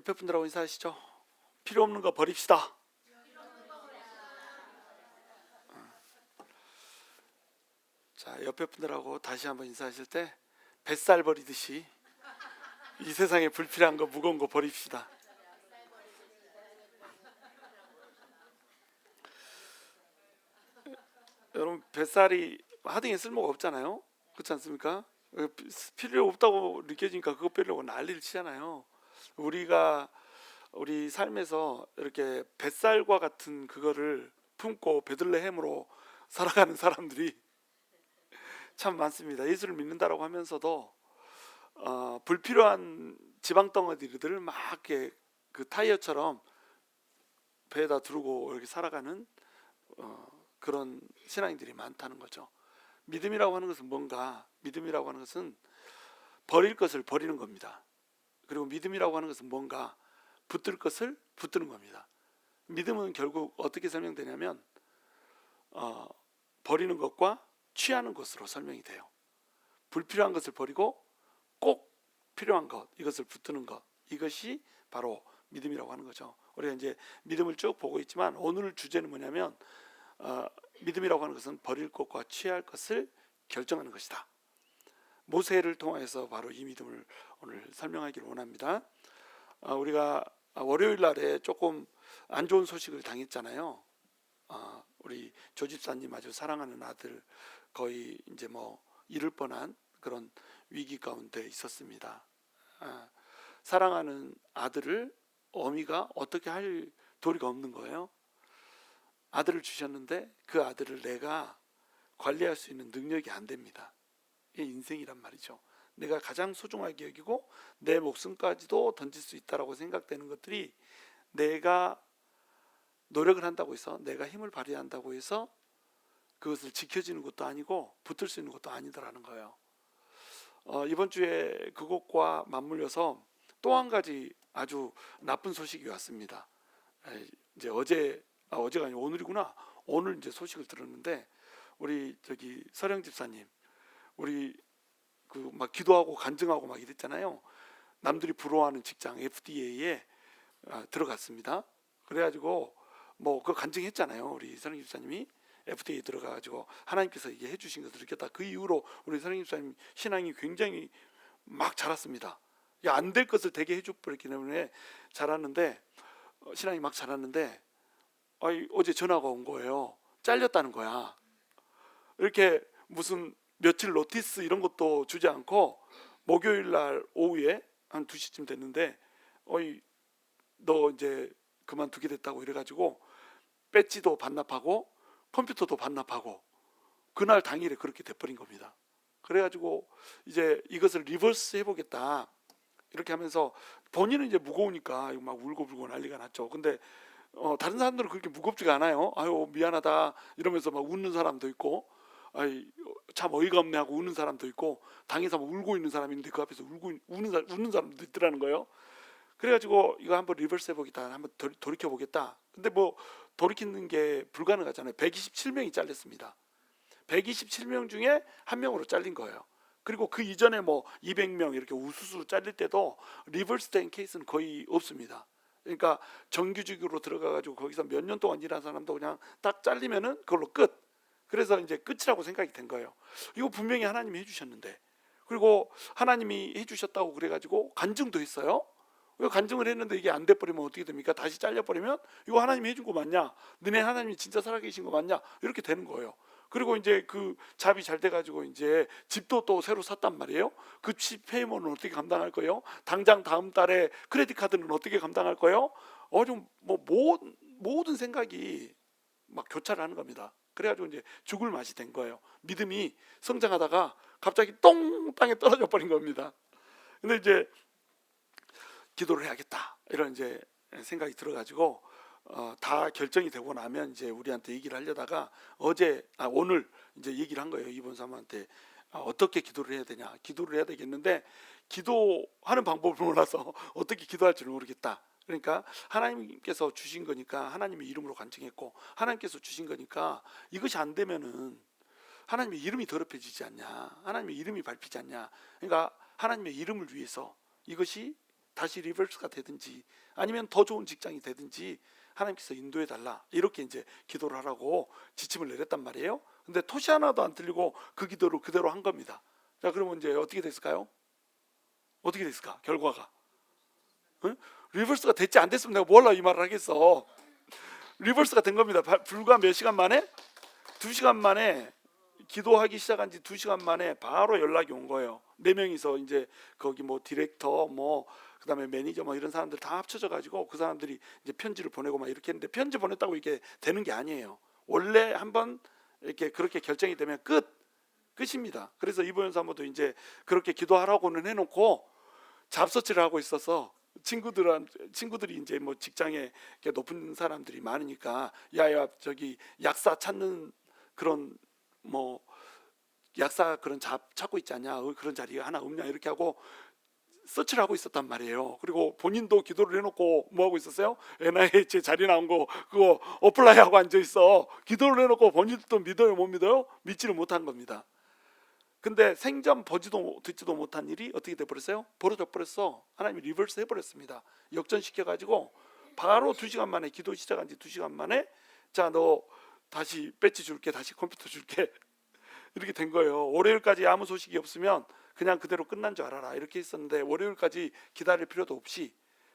옆에 분들하고 인사하시죠. 필요 없는 거 버립시다. 자, 옆에 분들하고 다시 한번 인사하실 때 뱃살 버리듯이 이 세상에 불필요한 거 무거운 거 버립시다. 여러분, 뱃살이 하등에 쓸모가 없잖아요. 그렇지 않습니까? 필요 없다고 느껴지니까 그거 빼려고 난리를 치잖아요. 우리 삶에서 이렇게 뱃살과 같은 그거를 품고 베들레헴으로 살아가는 사람들이 참 많습니다. 예수를 믿는다라고 하면서도 불필요한 지방 덩어리들을 막 이렇게 그 타이어처럼 배에다 두르고 이렇게 살아가는 그런 신앙인들이 많다는 거죠. 믿음이라고 하는 것은 뭔가? 믿음이라고 하는 것은 버릴 것을 버리는 겁니다. 그리고 믿음이라고 하는 것은 뭔가? 붙들 것을 붙드는 겁니다. 믿음은 결국 어떻게 설명되냐면 버리는 것과 취하는 것으로 설명이 돼요. 불필요한 것을 버리고 꼭 필요한 것, 이것을 붙드는 것, 이것이 바로 믿음이라고 하는 거죠. 우리가 이제 믿음을 쭉 보고 있지만 오늘 주제는 뭐냐면 믿음이라고 하는 것은 버릴 것과 취할 것을 결정하는 것이다. 모세를 통해서 바로 이 믿음을 오늘 설명하기를 원합니다. 우리가 월요일 날에 조금 안 좋은 소식을 당했잖아요. 우리 조 집사님 아주 사랑하는 아들 거의 이제 뭐 잃을 뻔한 그런 위기 가운데 있었습니다. 사랑하는 아들을 어미가 어떻게 할 도리가 없는 거예요. 아들을 주셨는데 그 아들을 내가 관리할 수 있는 능력이 안 됩니다. 이게 인생이란 말이죠. 내가 가장 소중하게 여기고 내 목숨까지도 던질 수 있다라고 생각되는 것들이 내가 노력을 한다고 해서, 내가 힘을 발휘한다고 해서 그것을 지켜지는 것도 아니고 붙들 수 있는 것도 아니더라는 거예요. 이번 주에 그것과 맞물려서 또 한 가지 아주 나쁜 소식이 왔습니다. 이제 어제가 아니고 오늘이구나. 오늘 이제 소식을 들었는데 우리 저기 서령 집사님, 우리 그 막 기도하고 간증하고 막 이랬잖아요. 남들이 부러워하는 직장 FDA에 들어갔습니다. 그래가지고 뭐 그 간증했잖아요. 우리 서령 집사님이 FDA 들어가가지고 하나님께서 이게 해주신 것을 느꼈다. 그 이후로 우리 서령 집사님 신앙이 굉장히 막 자랐습니다. 안 될 것을 되게 해줘버렸기 때문에 자랐는데 신앙이 막 자랐는데 어제 전화가 온 거예요. 잘렸다는 거야. 이렇게 무슨 며칠 노티스 이런 것도 주지 않고 목요일 날 오후에 한 2시쯤 됐는데 너 이제 그만두게 됐다고 이래가지고 배지도 반납하고 컴퓨터도 반납하고 그날 당일에 그렇게 돼버린 겁니다. 그래가지고 이제 이것을 리버스 해보겠다 이렇게 하면서 본인은 이제 무거우니까 막 울고불고 난리가 났죠. 근데 다른 사람들은 그렇게 무겁지가 않아요. 아유 미안하다 이러면서 막 웃는 사람도 있고 참 어이가 없네 하고 우는 사람도 있고 당에서 막 울고 있는 사람이 있는데 그 앞에서 우는 사람도 있더라는 거예요. 그래가지고 이거 한번 리버스 해보겠다, 한번 돌이켜보겠다. 근데 뭐 돌이키는 게 불가능하잖아요. 127명이 잘렸습니다. 127명 중에 한 명으로 잘린 거예요. 그리고 그 이전에 뭐 200명 이렇게 우수수 잘릴 때도 리버스 된 케이스는 거의 없습니다. 그러니까 정규직으로 들어가가지고 거기서 몇 년 동안 일한 사람도 그냥 딱 잘리면은 그걸로 끝. 그래서 이제 끝이라고 생각이 된 거예요. 이거 분명히 하나님이 해주셨는데, 그리고 하나님이 해주셨다고 그래가지고 간증도 했어요. 왜 간증을 했는데 이게 안 돼버리면 어떻게 됩니까? 다시 잘려버리면 이거 하나님이 해준 거 맞냐? 너네 하나님이 진짜 살아계신 거 맞냐? 이렇게 되는 거예요. 그리고 이제 그 잡이 잘 돼가지고 이제 집도 또 새로 샀단 말이에요. 그 집 페이먼은 어떻게 감당할 거예요? 당장 다음 달에 크레딧 카드는 어떻게 감당할 거예요? 좀 뭐 모든 생각이 막 교차를 하는 겁니다. 그래가지고 이제 죽을 맛이 된 거예요. 믿음이 성장하다가 갑자기 똥 땅에 떨어져 버린 겁니다. 근데 이제 기도를 해야겠다 이런 이제 생각이 들어가지고 다 결정이 되고 나면 이제 우리한테 얘기를 하려다가 오늘 이제 얘기를 한 거예요. 이본사모한테 어떻게 기도를 해야 되냐. 기도를 해야 되겠는데 기도하는 방법을 몰라서 어떻게 기도할지를 모르겠다. 그러니까 하나님께서 주신 거니까 하나님의 이름으로 간증했고, 하나님께서 주신 거니까 이것이 안 되면은 하나님의 이름이 더럽혀지지 않냐, 하나님의 이름이 밟히지 않냐. 그러니까 하나님의 이름을 위해서 이것이 다시 리버스가 되든지 아니면 더 좋은 직장이 되든지 하나님께서 인도해 달라, 이렇게 이제 기도를 하라고 지침을 내렸단 말이에요. 근데 토시 하나도 안 틀리고 그 기도를 그대로 한 겁니다. 자, 그러면 이제 어떻게 됐을까요? 어떻게 됐을까? 결과가 응? 리버스가 됐지 안 됐으면 내가 뭘라 이 말을 하겠어. 리버스가 된 겁니다. 불과 몇 시간 만에, 2시간 만에, 기도하기 시작한 지 2시간 만에 바로 연락이 온 거예요. 4명이서 이제 거기 뭐 디렉터 뭐 그다음에 매니저 뭐 이런 사람들 다 합쳐져 가지고 그 사람들이 이제 편지를 보내고 막 이렇게 했는데, 편지 보냈다고 이게 되는 게 아니에요. 원래 한번 이렇게 그렇게 결정이 되면 끝입니다. 그래서 이보연 사모도 이제 그렇게 기도하라고는 해놓고 잡서치를 하고 있어서 친구들이 이제 뭐 직장에 높은 사람들이 많으니까 야야 저기 약사 찾는 그런 뭐 약사 그런 찾고 있지 않냐, 그런 자리가 하나 없냐 이렇게 하고 서치를 하고 있었단 말이에요. 그리고 본인도 기도를 해놓고 뭐 하고 있었어요? NIH 자리 나온 거 그거 어플라이 하고 앉아 있어. 기도를 해놓고 본인도 믿어요 못 믿어요? 믿지를 못한 겁니다. 근데 생전 보지도 듣지도 못한 일이 어떻게 돼버렸어요? 벌어져 버렸어. 하나님이 리버스 해버렸습니다. 역전시켜가지고 바로 2시간 만에, 기도 시작한 지 2시간 만에 자 너 다시 배지 줄게, 다시 컴퓨터 줄게 이렇게 된 거예요. 월요일까지 아무 소식이 없으면 그냥 그대로 끝난 줄 알아라 이렇게 했었는데, 월요일까지 기다릴 필요도 없이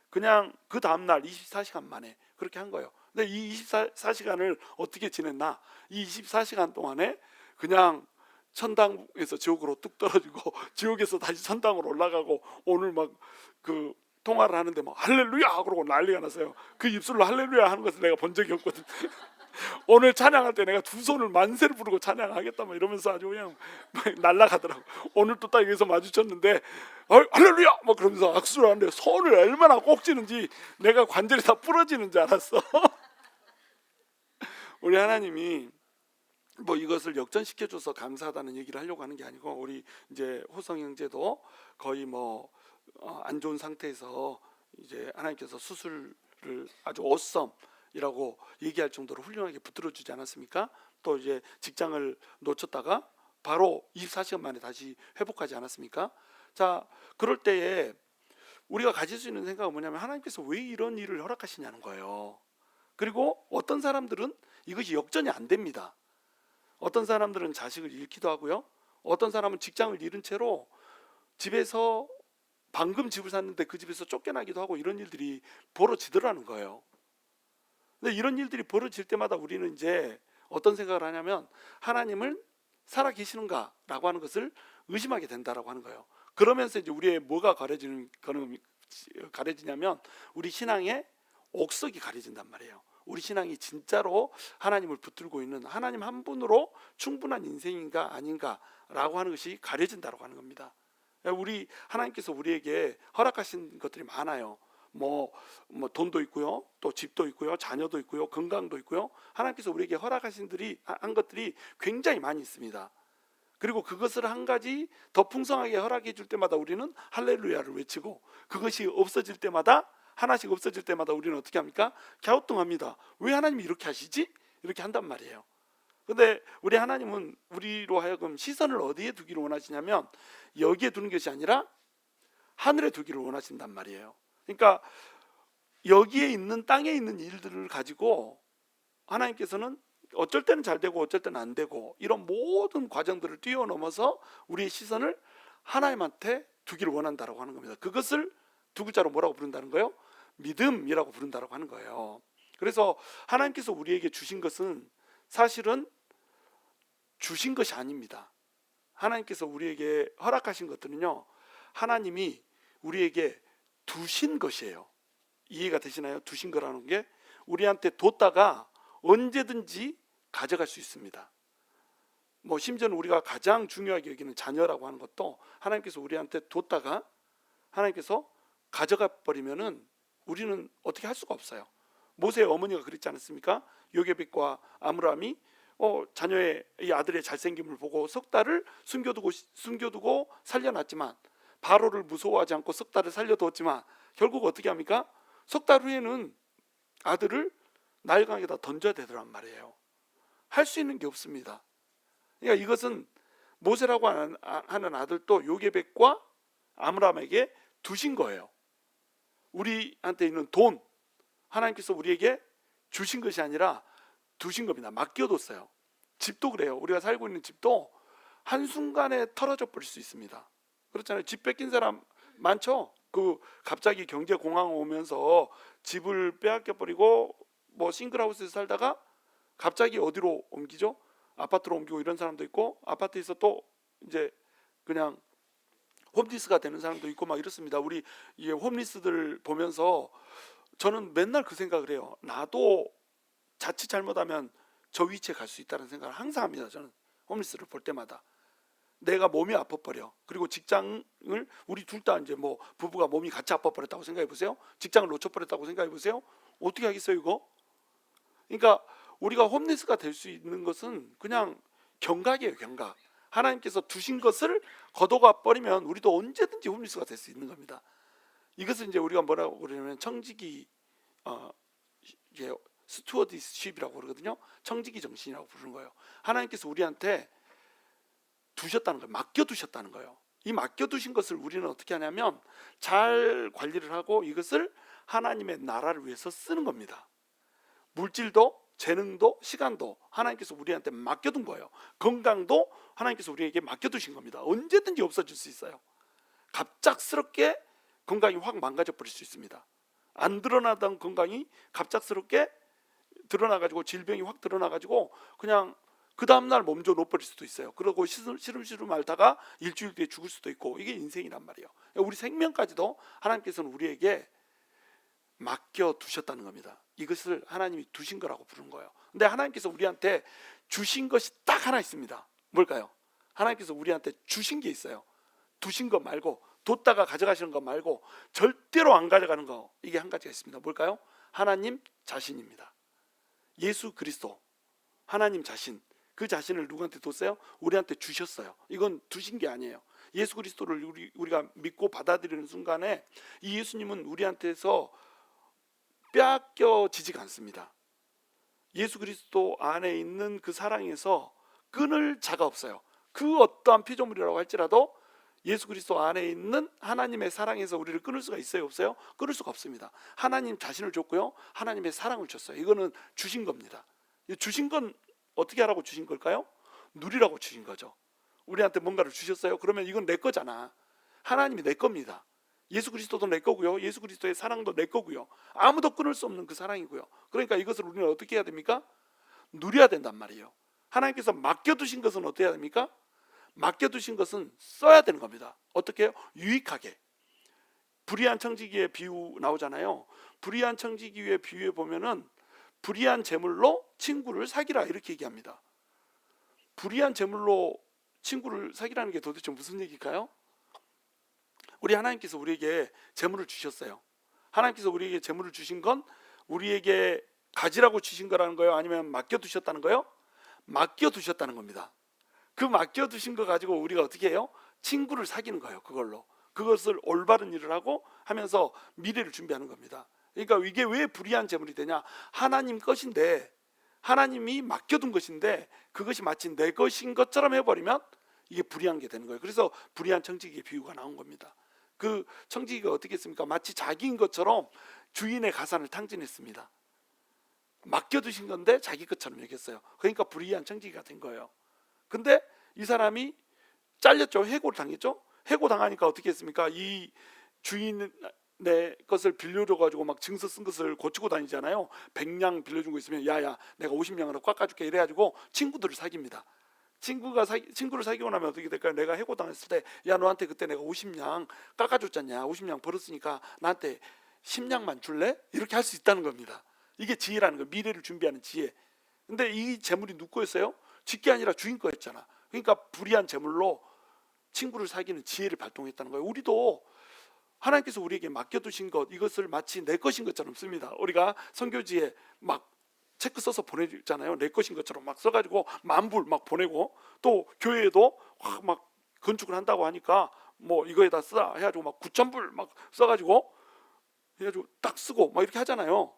그냥 그 다음날 24시간 만에 그렇게 한 거예요. 근데 이 24시간을 어떻게 지냈나? 이 24시간 동안에 그냥 천당에서 지옥으로 뚝 떨어지고 지옥에서 다시 천당으로 올라가고, 오늘 막 그 통화를 하는데 막 할렐루야 그러고 난리가 났어요. 그 입술로 할렐루야 하는 것을 내가 본 적이 없거든. 오늘 찬양할 때 내가 2손을 만세를 부르고 찬양하겠다 막 이러면서 아주 그냥 날아가더라고. 오늘 또 딱 여기서 마주쳤는데 할렐루야 막 그러면서 악수를 하는데 손을 얼마나 꼭 쥐는지 내가 관절이 다 부러지는 줄 알았어. 우리 하나님이 뭐 이것을 역전시켜줘서 감사하다는 얘기를 하려고 하는 게 아니고, 우리 이제 호성 형제도 거의 뭐 안 좋은 상태에서 이제 하나님께서 수술을 아주 어썸이라고 얘기할 정도로 훌륭하게 붙들어 주지 않았습니까? 또 이제 직장을 놓쳤다가 바로 24시간 만에 다시 회복하지 않았습니까? 자, 그럴 때에 우리가 가질 수 있는 생각은 뭐냐면, 하나님께서 왜 이런 일을 허락하시냐는 거예요. 그리고 어떤 사람들은 이것이 역전이 안 됩니다. 어떤 사람들은 자식을 잃기도 하고요. 어떤 사람은 직장을 잃은 채로 집에서 방금 집을 샀는데 그 집에서 쫓겨나기도 하고, 이런 일들이 벌어지더라는 거예요. 근데 이런 일들이 벌어질 때마다 우리는 이제 어떤 생각을 하냐면, 하나님을 살아 계시는가라고 하는 것을 의심하게 된다라고 하는 거예요. 그러면서 이제 우리의 뭐가 가려지냐면, 우리 신앙의 옥석이 가려진단 말이에요. 우리 신앙이 진짜로 하나님을 붙들고 있는 하나님 한 분으로 충분한 인생인가 아닌가라고 하는 것이 가려진다고 하는 겁니다. 우리 하나님께서 우리에게 허락하신 것들이 많아요. 뭐 돈도 있고요, 또 집도 있고요, 자녀도 있고요, 건강도 있고요. 하나님께서 우리에게 허락하신 한 것들이 굉장히 많이 있습니다. 그리고 그것을 한 가지 더 풍성하게 허락해 줄 때마다 우리는 할렐루야를 외치고, 그것이 없어질 때마다, 하나씩 없어질 때마다 우리는 어떻게 합니까? 갸우뚱합니다. 왜 하나님이 이렇게 하시지? 이렇게 한단 말이에요. 근데 우리 하나님은 우리로 하여금 시선을 어디에 두기를 원하시냐면, 여기에 두는 것이 아니라 하늘에 두기를 원하신단 말이에요. 그러니까 여기에 있는, 땅에 있는 일들을 가지고 하나님께서는 어쩔 때는 잘 되고 어쩔 때는 안 되고, 이런 모든 과정들을 뛰어넘어서 우리의 시선을 하나님한테 두기를 원한다라고 하는 겁니다. 그것을 두 글자로 뭐라고 부른다는 거예요? 믿음이라고 부른다라고 하는 거예요. 그래서 하나님께서 우리에게 주신 것은 사실은 주신 것이 아닙니다. 하나님께서 우리에게 허락하신 것들은요, 하나님이 우리에게 두신 것이에요. 이해가 되시나요? 두신 거라는 게 우리한테 뒀다가 언제든지 가져갈 수 있습니다. 뭐 심지어는 우리가 가장 중요하게 여기는 자녀라고 하는 것도 하나님께서 우리한테 뒀다가 하나님께서 가져가 버리면은 우리는 어떻게 할 수가 없어요. 모세의 어머니가 그랬지 않았습니까? 요게벳과 아므람이 자녀의 이 아들의 잘생김을 보고 석 달을 숨겨두고 살려놨지만, 바로를 무서워하지 않고 석 달을 살려두었지만 결국 어떻게 합니까? 석 달 후에는 아들을 나일강에다 던져야 되더란 말이에요. 할 수 있는 게 없습니다. 그러니까 이것은 모세라고 하는 아들도 요게벳과 아므람에게 두신 거예요. 우리한테 있는 돈, 하나님께서 우리에게 주신 것이 아니라 두신 겁니다. 맡겨뒀어요. 집도 그래요. 우리가 살고 있는 집도 한순간에 털어져 버릴 수 있습니다. 그렇잖아요. 집 뺏긴 사람 많죠. 갑자기 경제 공황 오면서 집을 빼앗겨 버리고 뭐 싱글하우스에서 살다가 갑자기 어디로 옮기죠? 아파트로 옮기고 이런 사람도 있고, 아파트에서 또 이제 그냥 홈리스가 되는 사람도 있고 막 이렇습니다. 우리 이 홈리스들 보면서 저는 맨날 그 생각을 해요. 나도 자칫 잘못하면 저 위치에 갈 수 있다는 생각을 항상 합니다. 저는 홈리스를 볼 때마다 내가 몸이 아파버려. 그리고 직장을 우리 둘 다 이제 뭐 부부가 몸이 같이 아파버렸다고 생각해 보세요. 직장을 놓쳐버렸다고 생각해 보세요. 어떻게 하겠어요 이거? 그러니까 우리가 홈리스가 될 수 있는 것은 그냥 경각이에요. 경각. 하나님께서 두신 것을 걷어가 버리면 우리도 언제든지 홈리스가 될 수 있는 겁니다. 이것을 이제 우리가 뭐라고 그러냐면 청지기 이게 스튜어디십이라고 그러거든요. 청지기 정신이라고 부르는 거예요. 하나님께서 우리한테 두셨다는 거예요. 맡겨두셨다는 거예요. 이 맡겨두신 것을 우리는 어떻게 하냐면 잘 관리를 하고 이것을 하나님의 나라를 위해서 쓰는 겁니다. 물질도 재능도 시간도 하나님께서 우리한테 맡겨둔 거예요. 건강도 하나님께서 우리에게 맡겨두신 겁니다. 언제든지 없어질 수 있어요. 갑작스럽게 건강이 확 망가져 버릴 수 있습니다. 안 드러나던 건강이 갑작스럽게 드러나가지고 질병이 확 드러나가지고 그냥 그 다음날 몸져 놓버릴 수도 있어요. 그러고 시름시름 앓다가 일주일 뒤에 죽을 수도 있고, 이게 인생이란 말이에요. 우리 생명까지도 하나님께서는 우리에게 맡겨두셨다는 겁니다. 이것을 하나님이 두신 거라고 부르는 거예요. 근데 하나님께서 우리한테 주신 것이 딱 하나 있습니다. 뭘까요? 하나님께서 우리한테 주신 게 있어요. 두신 것 말고, 뒀다가 가져가시는 것 말고 절대로 안 가져가는 거, 이게 한 가지가 있습니다. 뭘까요? 하나님 자신입니다. 예수 그리스도, 하나님 자신, 그 자신을 누구한테 뒀어요? 우리한테 주셨어요. 이건 두신 게 아니에요. 예수 그리스도를 우리가 믿고 받아들이는 순간에 이 예수님은 우리한테서 빼앗겨지지가 않습니다. 예수 그리스도 안에 있는 그 사랑에서 끊을 자가 없어요. 그 어떠한 피조물이라고 할지라도 예수 그리스도 안에 있는 하나님의 사랑에서 우리를 끊을 수가 있어요, 없어요? 끊을 수가 없습니다. 하나님 자신을 줬고요, 하나님의 사랑을 줬어요. 이거는 주신 겁니다. 주신 건 어떻게 하라고 주신 걸까요? 누리라고 주신 거죠. 우리한테 뭔가를 주셨어요. 그러면 이건 내 거잖아. 하나님이 내 겁니다. 예수 그리스도도 내 거고요, 예수 그리스도의 사랑도 내 거고요. 아무도 끊을 수 없는 그 사랑이고요. 그러니까 이것을 우리는 어떻게 해야 됩니까? 누려야 된단 말이에요. 하나님께서 맡겨두신 것은 어떻게 해야 됩니까? 맡겨두신 것은 써야 되는 겁니다. 어떻게 해요? 유익하게. 불의한 청지기의 비유 나오잖아요. 불의한 청지기의 비유에 보면은 불의한 재물로 친구를 사귀라, 이렇게 얘기합니다. 불의한 재물로 친구를 사귀라는 게 도대체 무슨 얘기일까요? 우리 하나님께서 우리에게 재물을 주셨어요. 하나님께서 우리에게 재물을 주신 건 우리에게 가지라고 주신 거라는 거예요? 아니면 맡겨두셨다는 거예요? 맡겨두셨다는 겁니다. 그 맡겨두신 거 가지고 우리가 어떻게 해요? 친구를 사귀는 거예요. 그것을 올바른 일을 하고 하면서 미래를 준비하는 겁니다. 그러니까 이게 왜 불의한 재물이 되냐? 하나님 것인데, 하나님이 맡겨둔 것인데 그것이 마치 내 것인 것처럼 해버리면 이게 불의한 게 되는 거예요. 그래서 불의한 청지기의 비유가 나온 겁니다. 그 청지기가 어떻게 했습니까? 마치 자기인 것처럼 주인의 가산을 탕진했습니다. 맡겨두신 건데 자기 것처럼 여겼어요. 그러니까 불의한 청지기가 된 거예요. 근데 이 사람이 잘렸죠. 해고를 당했죠. 해고 당하니까 어떻게 했습니까? 이 주인의 것을 빌려줘 가지고 막 증서 쓴 것을 고치고 다니잖아요. 100냥 빌려준 거 있으면 야야 내가 50냥으로 깎아줄게, 이래가지고 친구들을 사깁니다. 친구를 사귀고 나면 어떻게 될까요? 내가 해고 당했을 때 야 너한테 그때 내가 50냥 깎아줬잖냐, 50냥 벌었으니까 나한테 10냥만 줄래? 이렇게 할 수 있다는 겁니다. 이게 지혜라는 거예요. 미래를 준비하는 지혜. 근데 이 재물이 누구 거였어요? 쥐게 아니라 주인 거였잖아. 그러니까 불의한 재물로 친구를 사귀는 지혜를 발동했다는 거예요. 우리도 하나님께서 우리에게 맡겨두신 것, 이것을 마치 내 것인 것처럼 씁니다. 우리가 선교지에 막 체크 써서 보내잖아요. 내 것인 것처럼 막 써가지고 만불 막 보내고, 또 교회에도 막 건축을 한다고 하니까 뭐 이거에다 쓰라 해가지고 막 9,000불 막 써가지고 해가지고 딱 쓰고 막 이렇게 하잖아요.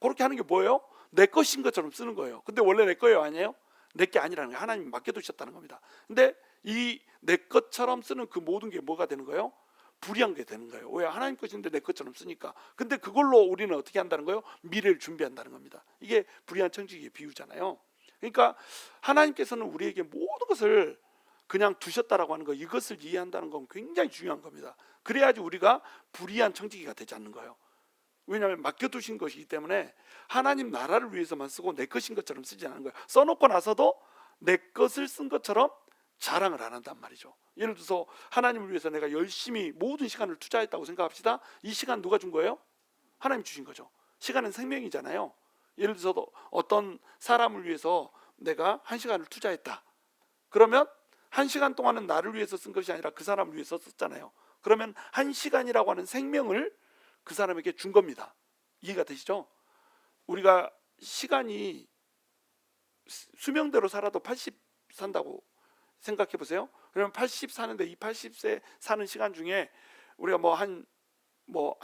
그렇게 하는 게 뭐예요? 내 것인 것처럼 쓰는 거예요. 근데 원래 내 거예요, 아니에요? 내 게 아니라는 거예요. 하나님이 맡겨두셨다는 겁니다. 근데 이 내 것처럼 쓰는 그 모든 게 뭐가 되는 거예요? 불이한 게 되는 거예요. 왜? 하나님 것인데 내 것처럼 쓰니까. 근데 그걸로 우리는 어떻게 한다는 거예요? 미래를 준비한다는 겁니다. 이게 불의한 청지기의 비유잖아요. 그러니까 하나님께서는 우리에게 모든 것을 그냥 두셨다라고 하는 거, 이것을 이해한다는 건 굉장히 중요한 겁니다. 그래야지 우리가 불의한 청지기가 되지 않는 거예요. 왜냐하면 맡겨두신 것이기 때문에 하나님 나라를 위해서만 쓰고 내 것인 것처럼 쓰지 않는 거예요. 써놓고 나서도 내 것을 쓴 것처럼 자랑을 안 한단 말이죠. 예를 들어서 하나님을 위해서 내가 열심히 모든 시간을 투자했다고 생각합시다. 이 시간 누가 준 거예요? 하나님 주신 거죠. 시간은 생명이잖아요. 예를 들어서 어떤 사람을 위해서 내가 1시간을 투자했다. 그러면 1시간 동안은 나를 위해서 쓴 것이 아니라 그 사람을 위해서 썼잖아요. 그러면 1시간이라고 하는 생명을 그 사람에게 준 겁니다. 이해가 되시죠? 우리가 시간이 수명대로 살아도 80 산다고 생각해 보세요. 그러면 80 사는데 이 80세 사는 시간 중에 우리가 한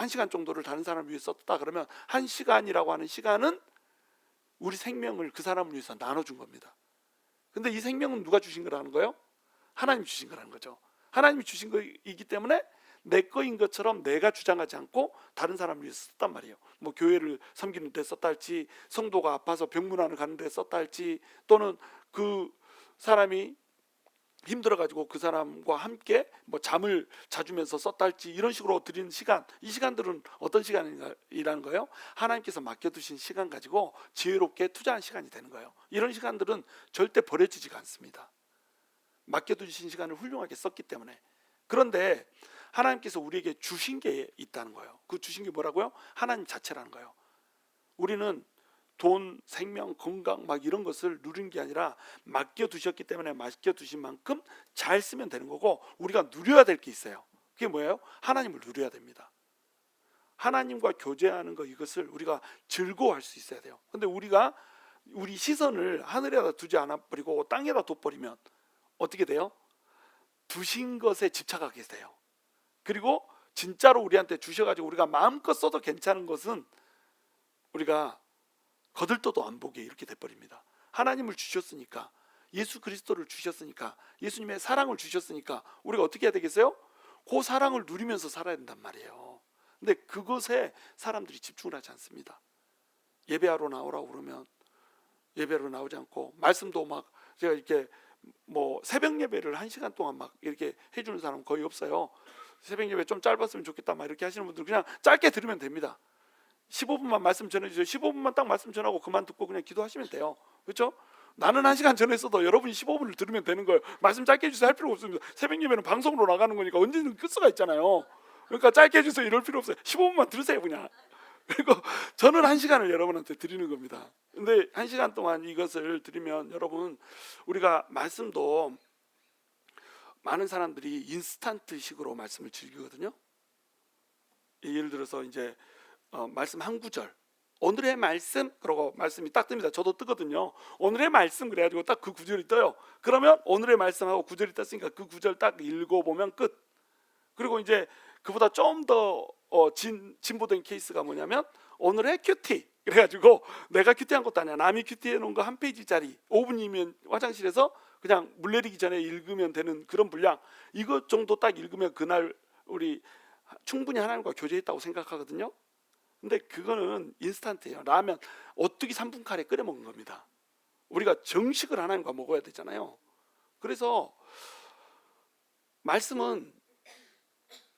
시간 정도를 다른 사람을 위해 썼다 그러면 1시간이라고 하는 시간은 우리 생명을 그 사람을 위해서 나눠준 겁니다. 근데 이 생명은 누가 주신 거라는 거예요? 하나님이 주신 거라는 거죠. 하나님이 주신 거이기 때문에 내 거인 것처럼 내가 주장하지 않고 다른 사람을 위해서 썼단 말이에요. 교회를 섬기는 데 썼다 할지, 성도가 아파서 병문안을 가는 데 썼다 할지, 또는 그 사람이 힘들어가지고 그 사람과 함께 잠을 자주면서 썼다 할지, 이런 식으로 드리는 시간, 이 시간들은 어떤 시간이라는 거예요? 하나님께서 맡겨두신 시간 가지고 지혜롭게 투자한 시간이 되는 거예요. 이런 시간들은 절대 버려지지가 않습니다. 맡겨두신 시간을 훌륭하게 썼기 때문에. 그런데 하나님께서 우리에게 주신 게 있다는 거예요. 그 주신 게 뭐라고요? 하나님 자체라는 거예요. 우리는 돈, 생명, 건강 이런 것을 누린 게 아니라 맡겨두셨기 때문에 맡겨두신 만큼 잘 쓰면 되는 거고, 우리가 누려야 될 게 있어요. 그게 뭐예요? 하나님을 누려야 됩니다. 하나님과 교제하는 거, 이것을 우리가 즐거워할 수 있어야 돼요. 근데 우리가 우리 시선을 하늘에다 두지 않아 버리고 땅에다 둬버리면 어떻게 돼요? 두신 것에 집착하게 돼요. 그리고 진짜로 우리한테 주셔가지고 우리가 마음껏 써도 괜찮은 것은 우리가 거들떠도 안 보게 이렇게 돼버립니다. 하나님을 주셨으니까, 예수 그리스도를 주셨으니까, 예수님의 사랑을 주셨으니까 우리가 어떻게 해야 되겠어요? 그 사랑을 누리면서 살아야 된단 말이에요. 근데 그것에 사람들이 집중을 하지 않습니다. 예배하러 나오라고 그러면 예배로 나오지 않고, 말씀도 제가 이렇게 새벽 예배를 1시간 동안 이렇게 해주는 사람은 거의 없어요. 새벽 예배 좀 짧았으면 좋겠다 이렇게 하시는 분들 그냥 짧게 들으면 됩니다. 15분만 말씀 전해주세요. 15분만 딱 말씀 전하고 그만 듣고 그냥 기도하시면 돼요. 그렇죠? 나는 1시간 전했어도 여러분이 15분을 들으면 되는 거예요. 말씀 짧게 해주세요 할 필요가 없습니다. 새벽 예배는 방송으로 나가는 거니까 언제든 끌 수가 있잖아요. 그러니까 짧게 해주세요 이럴 필요 없어요. 15분만 들으세요 그냥. 그리고 저는 1시간을 여러분한테 드리는 겁니다. 근데 1시간 동안 이것을 드리면 여러분, 우리가 말씀도 많은 사람들이 인스턴트식으로 말씀을 즐기거든요. 예를 들어서 이제 말씀 한 구절, 오늘의 말씀, 그러고 말씀이 딱 뜹니다. 저도 뜨거든요. 오늘의 말씀 그래가지고 딱 그 구절이 떠요. 그러면 오늘의 말씀하고 구절이 떴으니까 그 구절 딱 읽어보면 끝. 그리고 이제 그보다 좀 더 진보된 케이스가 뭐냐면 오늘의 큐티, 그래가지고 내가 큐티한 것도 아니야, 남이 큐티해 놓은 거 한 페이지짜리 5분이면 화장실에서 그냥 물 내리기 전에 읽으면 되는 그런 분량, 이것 정도 딱 읽으면 그날 우리 충분히 하나님과 교제했다고 생각하거든요. 근데 그거는 인스턴트예요. 라면 오뚜기 3분 카레 끓여 먹는 겁니다. 우리가 정식을 하나님과 먹어야 되잖아요. 그래서 말씀은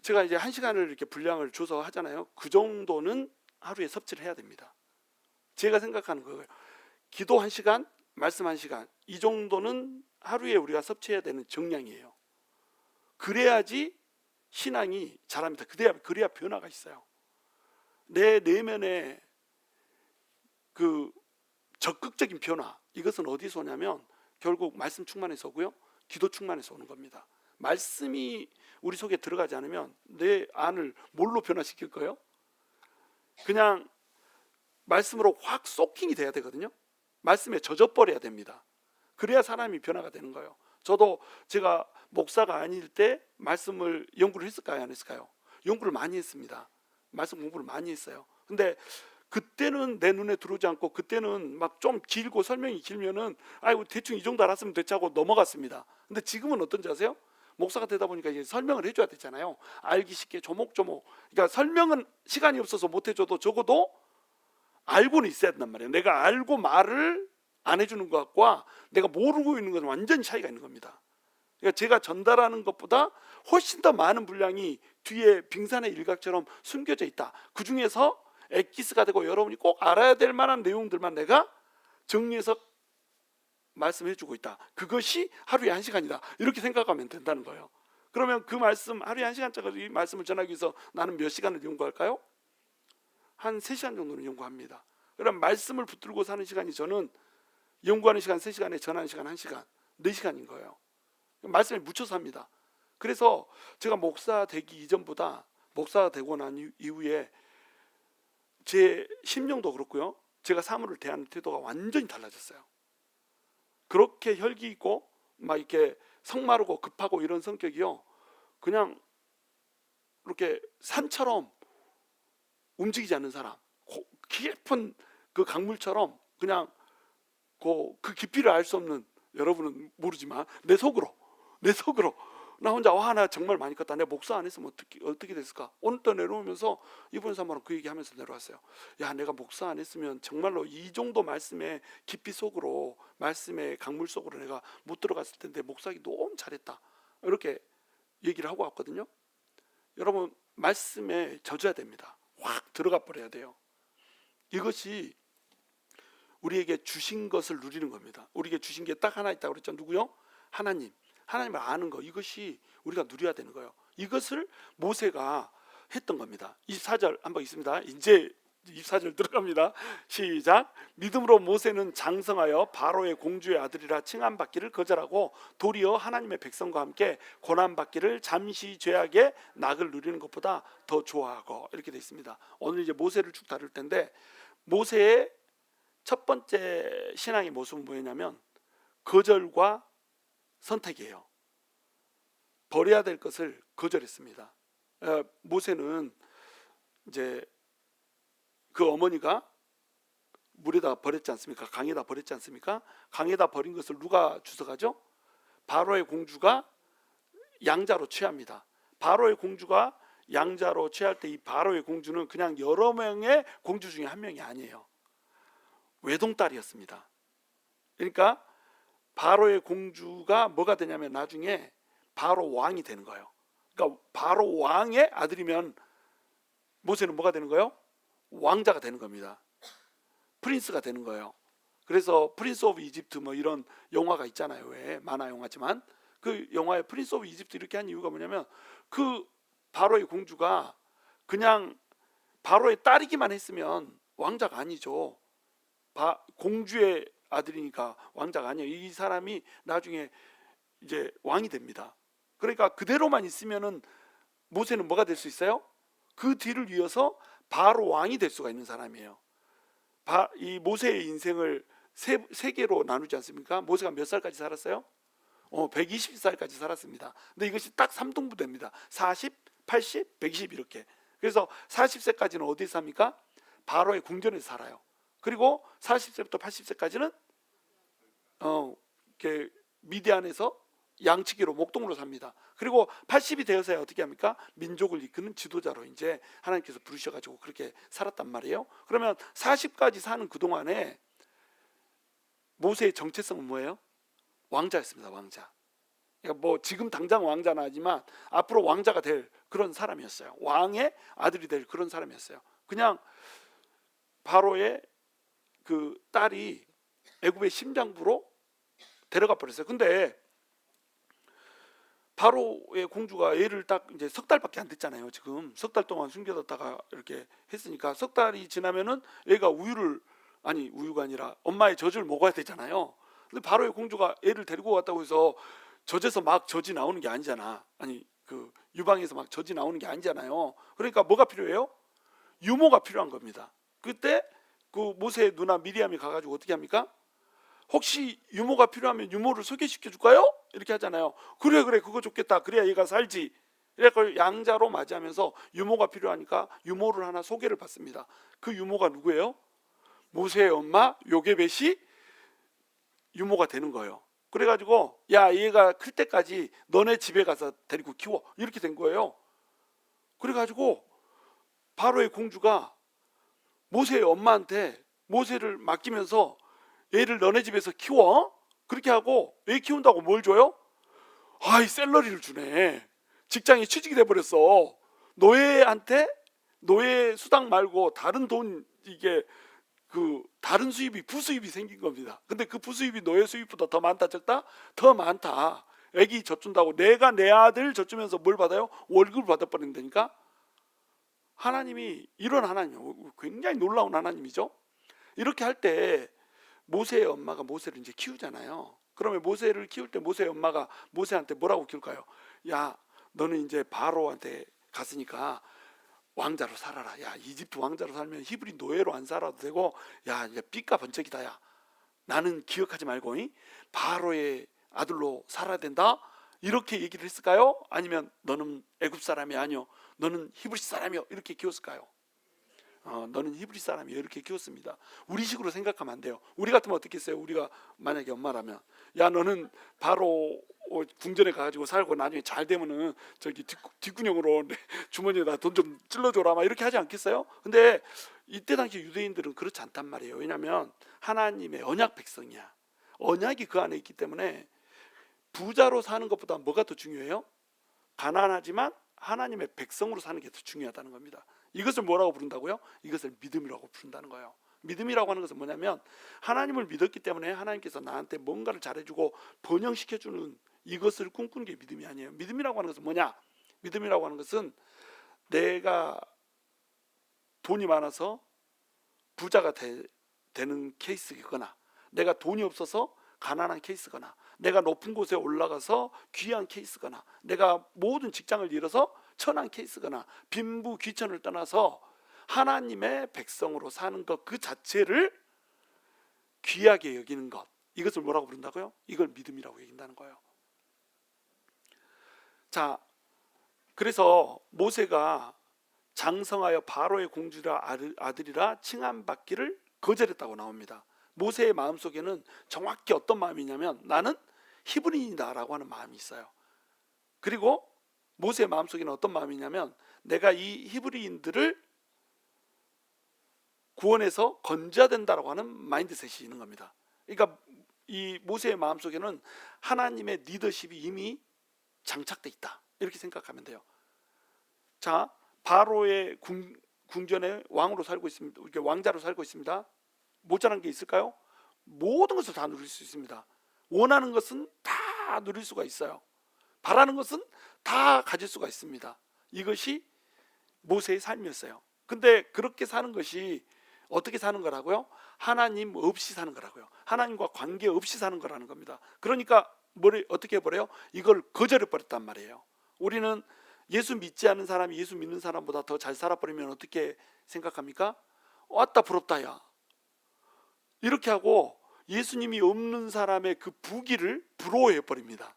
제가 이제 1시간을 이렇게 분량을 줘서 하잖아요. 그 정도는 하루에 섭취를 해야 됩니다. 제가 생각하는 거예요. 기도 1시간, 말씀 1시간, 이 정도는 하루에 우리가 섭취해야 되는 정량이에요. 그래야지 신앙이 자랍니다. 그래야 변화가 있어요. 내 내면의 그 적극적인 변화, 이것은 어디서 오냐면 결국 말씀 충만해서 오고요, 기도 충만해서 오는 겁니다. 말씀이 우리 속에 들어가지 않으면 내 안을 뭘로 변화시킬 거예요? 그냥 말씀으로 확 소킹이 돼야 되거든요. 말씀에 젖어버려야 됩니다. 그래야 사람이 변화가 되는 거예요. 저도 제가 목사가 아닐 때 말씀을 연구를 했을까요, 안 했을까요? 연구를 많이 했습니다. 말씀 공부를 많이 했어요. 근데 그때는 내 눈에 들어오지 않고, 그때는 막 좀 길고 설명이 길면은 아이고 대충 이 정도 알았으면 됐지 하고 넘어갔습니다. 근데 지금은 어떤지 아세요? 목사가 되다 보니까 이제 설명을 해줘야 되잖아요. 알기 쉽게 조목조목. 그러니까 설명은 시간이 없어서 못 해줘도 적어도 알고는 있어야 된단 말이에요. 내가 알고 말을 안 해주는 것과 내가 모르고 있는 것은 완전히 차이가 있는 겁니다. 그러니까 제가 전달하는 것보다 훨씬 더 많은 분량이 뒤에 빙산의 일각처럼 숨겨져 있다. 그 중에서 엑기스가 되고 여러분이 꼭 알아야 될 만한 내용들만 내가 정리해서 말씀해주고 있다. 그것이 하루에 1시간이다. 이렇게 생각하면 된다는 거예요. 그러면 그 말씀, 하루에 1시간짜리 말씀을 전하기 위해서 나는 몇 시간을 연구할까요? 한 3시간 정도는 연구합니다. 그럼 말씀을 붙들고 사는 시간이 저는 연구하는 시간 3시간에 전하는 시간 1시간, 4시간인 거예요. 말씀에 묻혀서 합니다. 그래서 제가 목사 되기 이전보다 목사가 되고 난 이후에 제 심령도 그렇고요. 제가 사물을 대하는 태도가 완전히 달라졌어요. 그렇게 혈기 있고 막 이렇게 성마르고 급하고 이런 성격이요. 그냥 이렇게 산처럼 움직이지 않는 사람, 깊은 그 강물처럼 그냥 그 깊이를 알 수 없는, 여러분은 모르지만 내 속으로 나 혼자 나 정말 많이 컸다. 내가 목사 안 했으면 어떻게 됐을까? 오늘 또 내려오면서 이번 사람하고 그 얘기하면서 내려왔어요. 야, 내가 목사 안 했으면 정말로 이 정도 말씀의 깊이 속으로, 말씀의 강물 속으로 내가 못 들어갔을 텐데 목사하기 너무 잘했다. 이렇게 얘기를 하고 왔거든요. 여러분, 말씀에 젖어야 됩니다. 확 들어가 버려야 돼요. 이것이 우리에게 주신 것을 누리는 겁니다. 우리에게 주신 게 딱 하나 있다고 그랬죠. 누구요? 하나님을 아는 거. 이것이 우리가 누려야 되는 거예요. 이것을 모세가 했던 겁니다. 24절 한번 있습니다. 이제 24절 들어갑니다. 시작. 믿음으로 모세는 장성하여 바로의 공주의 아들이라 칭함받기를 거절하고 도리어 하나님의 백성과 함께 고난받기를 잠시 죄악의 낙을 누리는 것보다 더 좋아하고, 이렇게 되어 있습니다. 오늘 이제 모세를 쭉 다룰 텐데, 모세의 첫 번째 신앙의 모습은 뭐였냐면 거절과 선택이에요. 버려야 될 것을 거절했습니다. 모세는 이제 그 어머니가 물에다 버렸지 않습니까? 강에다 버렸지 않습니까? 강에다 버린 것을 누가 주워가죠? 바로의 공주가 양자로 취합니다. 바로의 공주가 양자로 취할 때 이 바로의 공주는 그냥 여러 명의 공주 중에 한 명이 아니에요. 외동딸이었습니다. 그러니까 바로의 공주가 뭐가 되냐면 나중에 바로 왕이 되는 거예요. 그러니까 바로 왕의 아들이면 모세는 뭐가 되는 거예요? 왕자가 되는 겁니다. 프린스가 되는 거예요. 그래서 프린스 오브 이집트 뭐 이런 영화가 있잖아요. 왜? 만화 영화지만 그 영화에 프린스 오브 이집트 이렇게 한 이유가 뭐냐면 그 바로의 공주가 그냥 바로의 딸이기만 했으면 왕자가 아니죠. 공주의 아들이니까 왕자가 아니에요. 이 사람이 나중에 이제 왕이 됩니다. 그러니까 그대로만 있으면은 모세는 뭐가 될 수 있어요? 그 뒤를 이어서 바로 왕이 될 수가 있는 사람이에요. 이 모세의 인생을 세 개로 나누지 않습니까? 모세가 몇 살까지 살았어요? 120살까지 살았습니다. 근데 이것이 딱 3등분됩니다. 40, 80, 120 이렇게. 그래서 40세까지는 어디에 삽니까? 바로의 궁전에서 살아요. 그리고 40세부터 80세까지는 미디안에서 양치기로 목동으로 삽니다. 그리고 80이 되어서야 어떻게 합니까? 민족을 이끄는 지도자로 이제 하나님께서 부르셔가지고 그렇게 살았단 말이에요. 그러면 40까지 사는 그 동안에 모세의 정체성은 뭐예요? 왕자였습니다. 왕자. 그러니까 뭐 지금 당장 왕자는 아니지만 앞으로 왕자가 될 그런 사람이었어요. 왕의 아들이 될 그런 사람이었어요. 그냥 바로의 그 딸이 애굽의 심장부로 데려가 버렸어요. 근데 바로의 공주가 애를 딱 이제 석 달밖에 안 됐잖아요. 지금 석 달 동안 숨겨뒀다가 이렇게 했으니까 석 달이 지나면은 애가 우유가 아니라 엄마의 젖을 먹어야 되잖아요. 근데 바로의 공주가 애를 데리고 왔다고 해서 젖에서 막 젖이 나오는 게 아니잖아. 그 유방에서 막 젖이 나오는 게 아니잖아요. 그러니까 뭐가 필요해요? 유모가 필요한 겁니다. 그때 그 모세의 누나 미리암이 가가지고 어떻게 합니까? 혹시 유모가 필요하면 유모를 소개시켜 줄까요? 이렇게 하잖아요. 그래 그거 좋겠다. 그래야 얘가 살지. 그래서 양자로 맞이하면서 유모가 필요하니까 유모를 하나 소개를 받습니다. 그 유모가 누구예요? 모세의 엄마 요게벳이 유모가 되는 거예요. 그래가지고 야, 얘가 클 때까지 너네 집에 가서 데리고 키워, 이렇게 된 거예요. 그래가지고 바로의 공주가 모세의 엄마한테 모세를 맡기면서 얘를 너네 집에서 키워, 그렇게 하고 애 키운다고 뭘 줘요? 아이, 샐러리를 주네. 직장에 취직이 돼버렸어. 노예한테 노예 수당 말고 다른 돈, 이게 그 다른 수입이, 부수입이 생긴 겁니다. 근데 그 부수입이 노예 수입보다 더 많다 적다? 더 많다. 애기 젖준다고 내가 내 아들 젖주면서 뭘 받아요? 월급을 받아버린다니까. 하나님이 이런 하나님, 굉장히 놀라운 하나님이죠. 이렇게 할 때 모세의 엄마가 모세를 이제 키우잖아요. 그러면 모세를 키울 때 모세의 엄마가 모세한테 뭐라고 키울까요? 야, 너는 이제 바로한테 갔으니까 왕자로 살아라. 야, 이집트 왕자로 살면 히브리 노예로 안 살아도 되고, 야, 이제 삐까 번쩍이다. 야, 나는 기억하지 말고 바로의 아들로 살아야 된다, 이렇게 얘기를 했을까요? 아니면 너는 애굽 사람이 아니요, 너는 히브리 사람이요, 이렇게 키웠을까요? 너는 히브리 사람이요, 이렇게 키웠습니다. 우리식으로 생각하면 안 돼요. 우리 같으면 어떻게 했어요? 우리가 만약에 엄마라면, 야, 너는 바로 궁전에 가가지고 살고 나중에 잘 되면은 저기 뒷구녕으로 주머니에다 돈 좀 찔러줘라, 막 이렇게 하지 않겠어요? 근데 이때 당시 유대인들은 그렇지 않단 말이에요. 왜냐하면 하나님의 언약 백성이야. 언약이 그 안에 있기 때문에 부자로 사는 것보다 뭐가 더 중요해요? 가난하지만 하나님의 백성으로 사는 게 더 중요하다는 겁니다. 이것을 뭐라고 부른다고요? 이것을 믿음이라고 부른다는 거예요. 믿음이라고 하는 것은 뭐냐면 하나님을 믿었기 때문에 하나님께서 나한테 뭔가를 잘해주고 번영시켜주는, 이것을 꿈꾸는 게 믿음이 아니에요. 믿음이라고 하는 것은 뭐냐? 믿음이라고 하는 것은 내가 돈이 많아서 부자가 되는 케이스이거나, 내가 돈이 없어서 가난한 케이스거나, 내가 높은 곳에 올라가서 귀한 케이스거나, 내가 모든 직장을 잃어서 천한 케이스거나, 빈부 귀천을 떠나서 하나님의 백성으로 사는 것 그 자체를 귀하게 여기는 것, 이것을 뭐라고 부른다고요? 이걸 믿음이라고 여긴다는 거예요. 자, 그래서 모세가 장성하여 바로의 공주라 아들이라 칭함받기를 거절했다고 나옵니다. 모세의 마음속에는 정확히 어떤 마음이냐면 나는 히브리인이다 라고 하는 마음이 있어요. 그리고 모세의 마음속에는 어떤 마음이냐면 내가 이 히브리인들을 구원해서 건져야 된다라고 하는 마인드셋이 있는 겁니다. 그러니까 이 모세의 마음속에는 하나님의 리더십이 이미 장착돼 있다, 이렇게 생각하면 돼요. 자, 바로의 궁전에 왕으로 살고 있습니다. 이렇게 왕자로 살고 있습니다. 모자란 게 있을까요? 모든 것을 다 누릴 수 있습니다. 원하는 것은 다 누릴 수가 있어요. 바라는 것은 다 가질 수가 있습니다. 이것이 모세의 삶이었어요. 근데 그렇게 사는 것이 어떻게 사는 거라고요? 하나님 없이 사는 거라고요. 하나님과 관계 없이 사는 거라는 겁니다. 그러니까 어떻게 해버려요? 이걸 거절해 버렸단 말이에요. 우리는 예수 믿지 않는 사람이 예수 믿는 사람보다 더 잘 살아버리면 어떻게 생각합니까? 왔다 부럽다 야, 이렇게 하고 예수님이 없는 사람의 그 부귀를 부러워해 버립니다.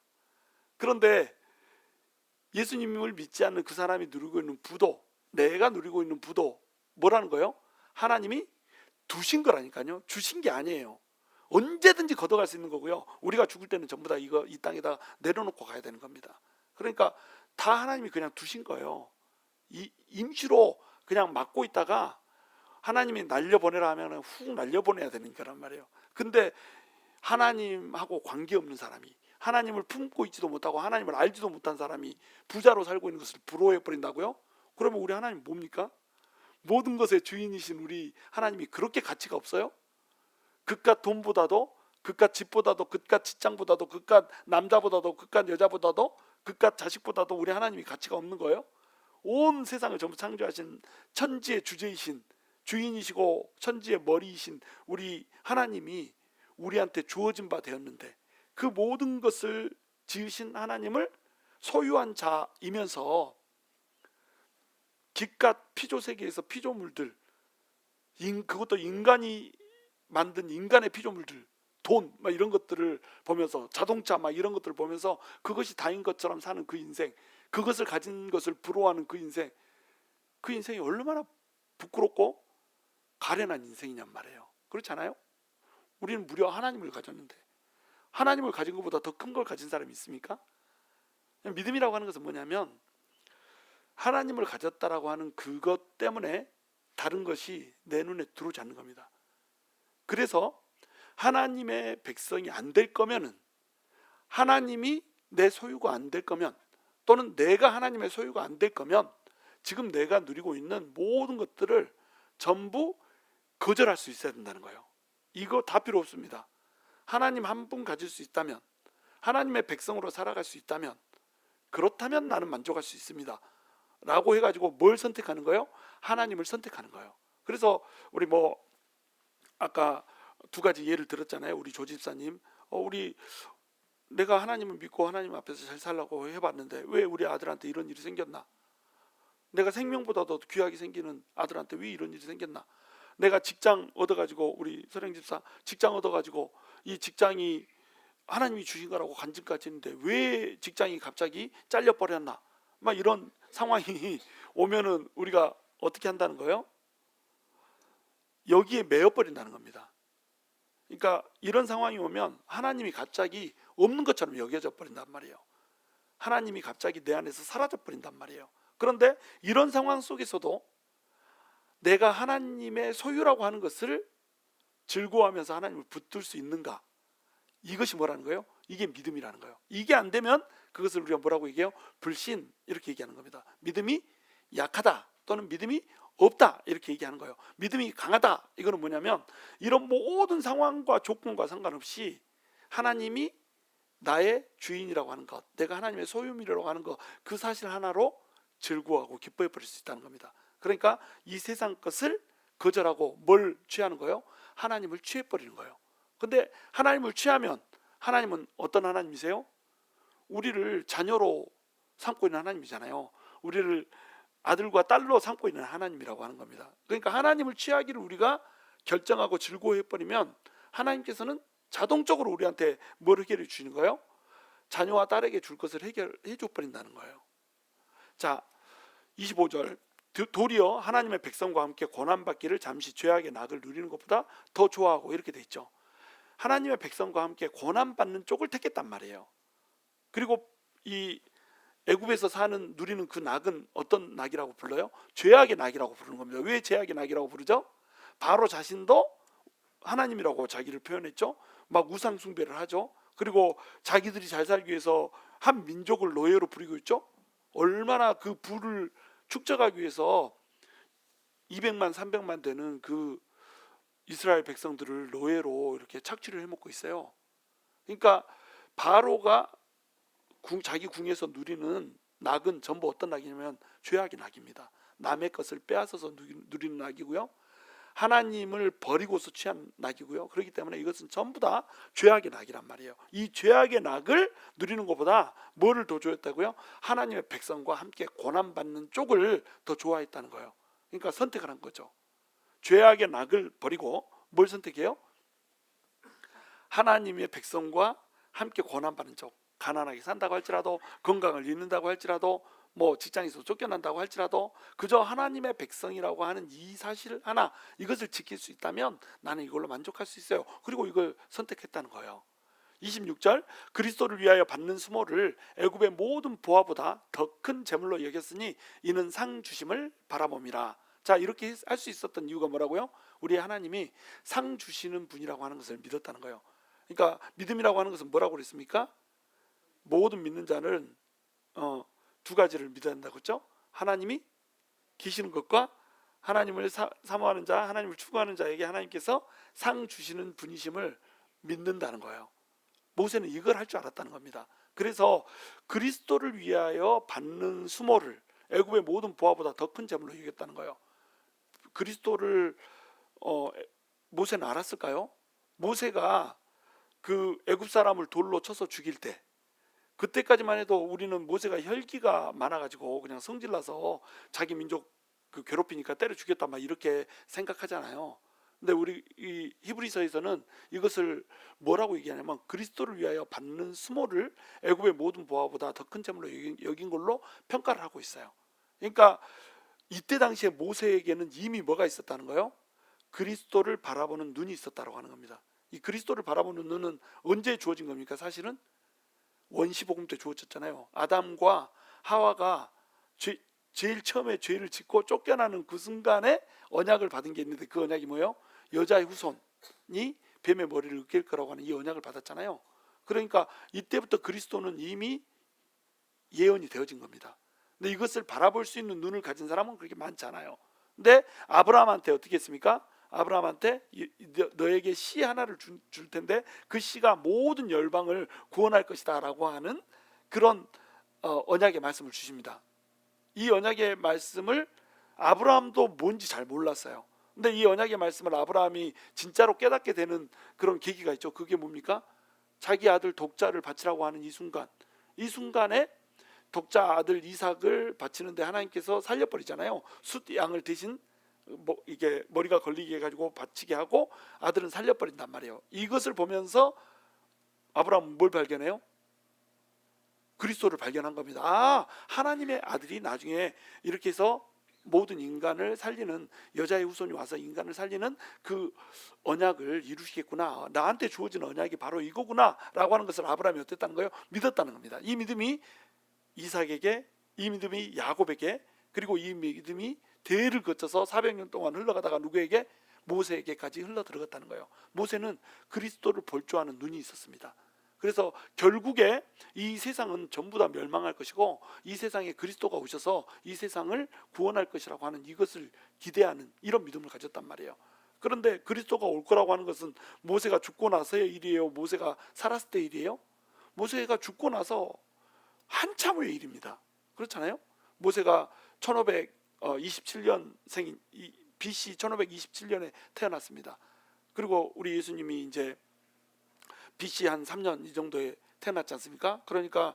그런데 예수님을 믿지 않는 그 사람이 누리고 있는 부도, 내가 누리고 있는 부도 뭐라는 거예요? 하나님이 두신 거라니까요. 주신 게 아니에요. 언제든지 걷어갈 수 있는 거고요. 우리가 죽을 때는 전부 다 이 땅에다 내려놓고 가야 되는 겁니다. 그러니까 다 하나님이 그냥 두신 거예요. 임시로 그냥 맡고 있다가 하나님이 날려보내라 하면 훅 날려보내야 되는 거란 말이에요. 근데 하나님하고 관계없는 사람이, 하나님을 품고 있지도 못하고 하나님을 알지도 못한 사람이 부자로 살고 있는 것을 부러워해 버린다고요? 그러면 우리 하나님 뭡니까? 모든 것의 주인이신 우리 하나님이 그렇게 가치가 없어요? 그깟 돈보다도, 그깟 집보다도, 그깟 직장보다도, 그깟 남자보다도, 그깟 여자보다도, 그깟 자식보다도 우리 하나님이 가치가 없는 거예요? 온 세상을 전부 창조하신 천지의 주제이신, 주인이시고 천지의 머리이신 우리 하나님이 우리한테 주어진 바 되었는데, 그 모든 것을 지으신 하나님을 소유한 자이면서 기껏 피조 세계에서 피조물들, 그것도 인간이 만든 인간의 피조물들, 돈 막 이런 것들을 보면서, 자동차 막 이런 것들을 보면서 그것이 다인 것처럼 사는 그 인생, 그것을 가진 것을 부러워하는 그 인생, 그 인생이 얼마나 부끄럽고 가련한 인생이냔 말이에요. 그렇지 않아요? 우리는 무려 하나님을 가졌는데, 하나님을 가진 것보다 더 큰 걸 가진 사람이 있습니까? 믿음이라고 하는 것은 뭐냐면 하나님을 가졌다라고 하는 그것 때문에 다른 것이 내 눈에 들어오지 않는 겁니다. 그래서 하나님의 백성이 안 될 거면은, 하나님이 내 소유가 안 될 거면, 또는 내가 하나님의 소유가 안 될 거면 지금 내가 누리고 있는 모든 것들을 전부 거절할 수 있어야 된다는 거예요. 이거 다 필요 없습니다. 하나님 한 분 가질 수 있다면, 하나님의 백성으로 살아갈 수 있다면, 그렇다면 나는 만족할 수 있습니다 라고 해가지고 뭘 선택하는 거예요? 하나님을 선택하는 거예요. 그래서 우리 아까 두 가지 예를 들었잖아요. 우리 조 집사님, 내가 하나님을 믿고 하나님 앞에서 잘 살라고 해봤는데 왜 우리 아들한테 이런 일이 생겼나? 내가 생명보다도 귀하게 생기는 아들한테 왜 이런 일이 생겼나? 내가 직장 얻어가지고, 우리 서령 집사 직장 얻어가지고 이 직장이 하나님이 주신 거라고 간증까지 했는데 왜 직장이 갑자기 잘려버렸나? 막 이런 상황이 오면은 우리가 어떻게 한다는 거예요? 여기에 매여버린다는 겁니다. 그러니까 이런 상황이 오면 하나님이 갑자기 없는 것처럼 여겨져 버린단 말이에요. 하나님이 갑자기 내 안에서 사라져 버린단 말이에요. 그런데 이런 상황 속에서도 내가 하나님의 소유라고 하는 것을 즐거워하면서 하나님을 붙들 수 있는가? 이것이 뭐라는 거예요? 이게 믿음이라는 거예요. 이게 안 되면 그것을 우리가 뭐라고 얘기해요? 불신, 이렇게 얘기하는 겁니다. 믿음이 약하다 또는 믿음이 없다 이렇게 얘기하는 거예요. 믿음이 강하다, 이거는 뭐냐면 이런 모든 상황과 조건과 상관없이 하나님이 나의 주인이라고 하는 것, 내가 하나님의 소유물이라고 하는 것, 그 사실 하나로 즐거워하고 기뻐해 버릴 수 있다는 겁니다. 그러니까 이 세상 것을 거절하고 뭘 취하는 거예요? 하나님을 취해 버리는 거예요. 근데 하나님을 취하면, 하나님은 어떤 하나님이세요? 우리를 자녀로 삼고 있는 하나님이잖아요. 우리를 아들과 딸로 삼고 있는 하나님이라고 하는 겁니다. 그러니까 하나님을 취하기를 우리가 결정하고 즐거워해 버리면 하나님께서는 자동적으로 우리한테 뭘 해결해 주시는 거예요? 자녀와 딸에게 줄 것을 해결해 줘 버린다는 거예요. 자, 25절, 도리어 하나님의 백성과 함께 고난받기를 잠시 죄악의 낙을 누리는 것보다 더 좋아하고, 이렇게 돼 있죠. 하나님의 백성과 함께 고난받는 쪽을 택했단 말이에요. 그리고 이 애굽에서 누리는 그 낙은 어떤 낙이라고 불러요? 죄악의 낙이라고 부르는 겁니다. 왜 죄악의 낙이라고 부르죠? 바로 자신도 하나님이라고 자기를 표현했죠. 막 우상 숭배를 하죠. 그리고 자기들이 잘 살기 위해서 한 민족을 노예로 부리고 있죠. 얼마나 그 부를 축적하기 위해서 200만 300만 되는 그 이스라엘 백성들을 노예로 이렇게 착취를 해먹고 있어요. 그러니까 바로가 자기 궁에서 누리는 낙은 전부 어떤 낙이냐면 죄악의 낙입니다. 남의 것을 빼앗아서 누리는 낙이고요, 하나님을 버리고서 취한 낙이고요. 그렇기 때문에 이것은 전부 다 죄악의 낙이란 말이에요. 이 죄악의 낙을 누리는 것보다 뭐를 더 좋아했다고요? 하나님의 백성과 함께 고난받는 쪽을 더 좋아했다는 거예요. 그러니까 선택을 한 거죠. 죄악의 낙을 버리고 뭘 선택해요? 하나님의 백성과 함께 고난받는 쪽. 가난하게 산다고 할지라도, 건강을 잃는다고 할지라도, 직장에서 쫓겨난다고 할지라도 그저 하나님의 백성이라고 하는 이 사실 하나, 이것을 지킬 수 있다면 나는 이걸로 만족할 수 있어요. 그리고 이걸 선택했다는 거예요. 26절, 그리스도를 위하여 받는 수모를 애굽의 모든 부하보다 더 큰 재물로 여겼으니 이는 상 주심을 바라봄이라. 자, 이렇게 할 수 있었던 이유가 뭐라고요? 우리 하나님이 상 주시는 분이라고 하는 것을 믿었다는 거예요. 그러니까 믿음이라고 하는 것은 뭐라고 그랬습니까? 모든 믿는 자는 두 가지를 믿어야 한다고 했죠. 하나님이 계시는 것과 하나님을 사모하는 자, 하나님을 추구하는 자에게 하나님께서 상 주시는 분이심을 믿는다는 거예요. 모세는 이걸 할 줄 알았다는 겁니다. 그래서 그리스도를 위하여 받는 수모를 애굽의 모든 부하보다 더 큰 재물로 여겼다는 거예요. 그리스도를 모세는 알았을까요? 모세가 그 애굽 사람을 돌로 쳐서 죽일 때, 그때까지만 해도 우리는 모세가 혈기가 많아가지고 그냥 성질나서 자기 민족 괴롭히니까 때려 죽였다 막 이렇게 생각하잖아요. 근데 우리 이 히브리서에서는 이것을 뭐라고 얘기하냐면 그리스도를 위하여 받는 수모를 애굽의 모든 부하보다 더 큰 재물로 여긴 걸로 평가를 하고 있어요. 그러니까 이때 당시에 모세에게는 이미 뭐가 있었다는 거예요? 그리스도를 바라보는 눈이 있었다고 하는 겁니다. 이 그리스도를 바라보는 눈은 언제 주어진 겁니까? 사실은 원시복음 때 주어졌잖아요. 아담과 하와가 제일 처음에 죄를 짓고 쫓겨나는 그 순간에 언약을 받은 게 있는데, 그 언약이 뭐예요? 여자의 후손이 뱀의 머리를 으깰 거라고 하는 이 언약을 받았잖아요. 그러니까 이때부터 그리스도는 이미 예언이 되어진 겁니다. 근데 이것을 바라볼 수 있는 눈을 가진 사람은 그렇게 많지 않아요. 근데 아브라함한테 어떻게 했습니까? 아브라함한테 너에게 씨 하나를 줄 텐데 그 씨가 모든 열방을 구원할 것이다 라고 하는 그런 언약의 말씀을 주십니다. 이 언약의 말씀을 아브라함도 뭔지 잘 몰랐어요. 근데 이 언약의 말씀을 아브라함이 진짜로 깨닫게 되는 그런 계기가 있죠. 그게 뭡니까? 자기 아들 독자를 바치라고 하는 이 순간에 독자 아들 이삭을 바치는데 하나님께서 살려버리잖아요. 숫 양을 대신 이게 머리가 걸리게 해가지고 바치게 하고 아들은 살려버린단 말이에요. 이것을 보면서 아브라함은 뭘 발견해요? 그리스도를 발견한 겁니다. 아, 하나님의 아들이 나중에 이렇게 해서 모든 인간을 살리는, 여자의 후손이 와서 인간을 살리는 그 언약을 이루시겠구나, 나한테 주어진 언약이 바로 이거구나 라고 하는 것을 아브라함이 어땠다는 거예요? 믿었다는 겁니다. 이 믿음이 이삭에게, 이 믿음이 야곱에게, 그리고 이 믿음이 대를 거쳐서 400년 동안 흘러가다가 누구에게? 모세에게까지 흘러 들어갔다는 거예요. 모세는 그리스도를 볼 줄 아는 눈이 있었습니다. 그래서 결국에 이 세상은 전부 다 멸망할 것이고 이 세상에 그리스도가 오셔서 이 세상을 구원할 것이라고 하는 이것을 기대하는 이런 믿음을 가졌단 말이에요. 그런데 그리스도가 올 거라고 하는 것은 모세가 죽고 나서의 일이에요? 모세가 살았을 때 일이에요? 모세가 죽고 나서 한참 후의 일입니다. 그렇잖아요? 모세가 1527년생인 BC 1527년에 태어났습니다. 그리고 우리 예수님이 이제 BC 한 3년 이 정도에 태어났지 않습니까? 그러니까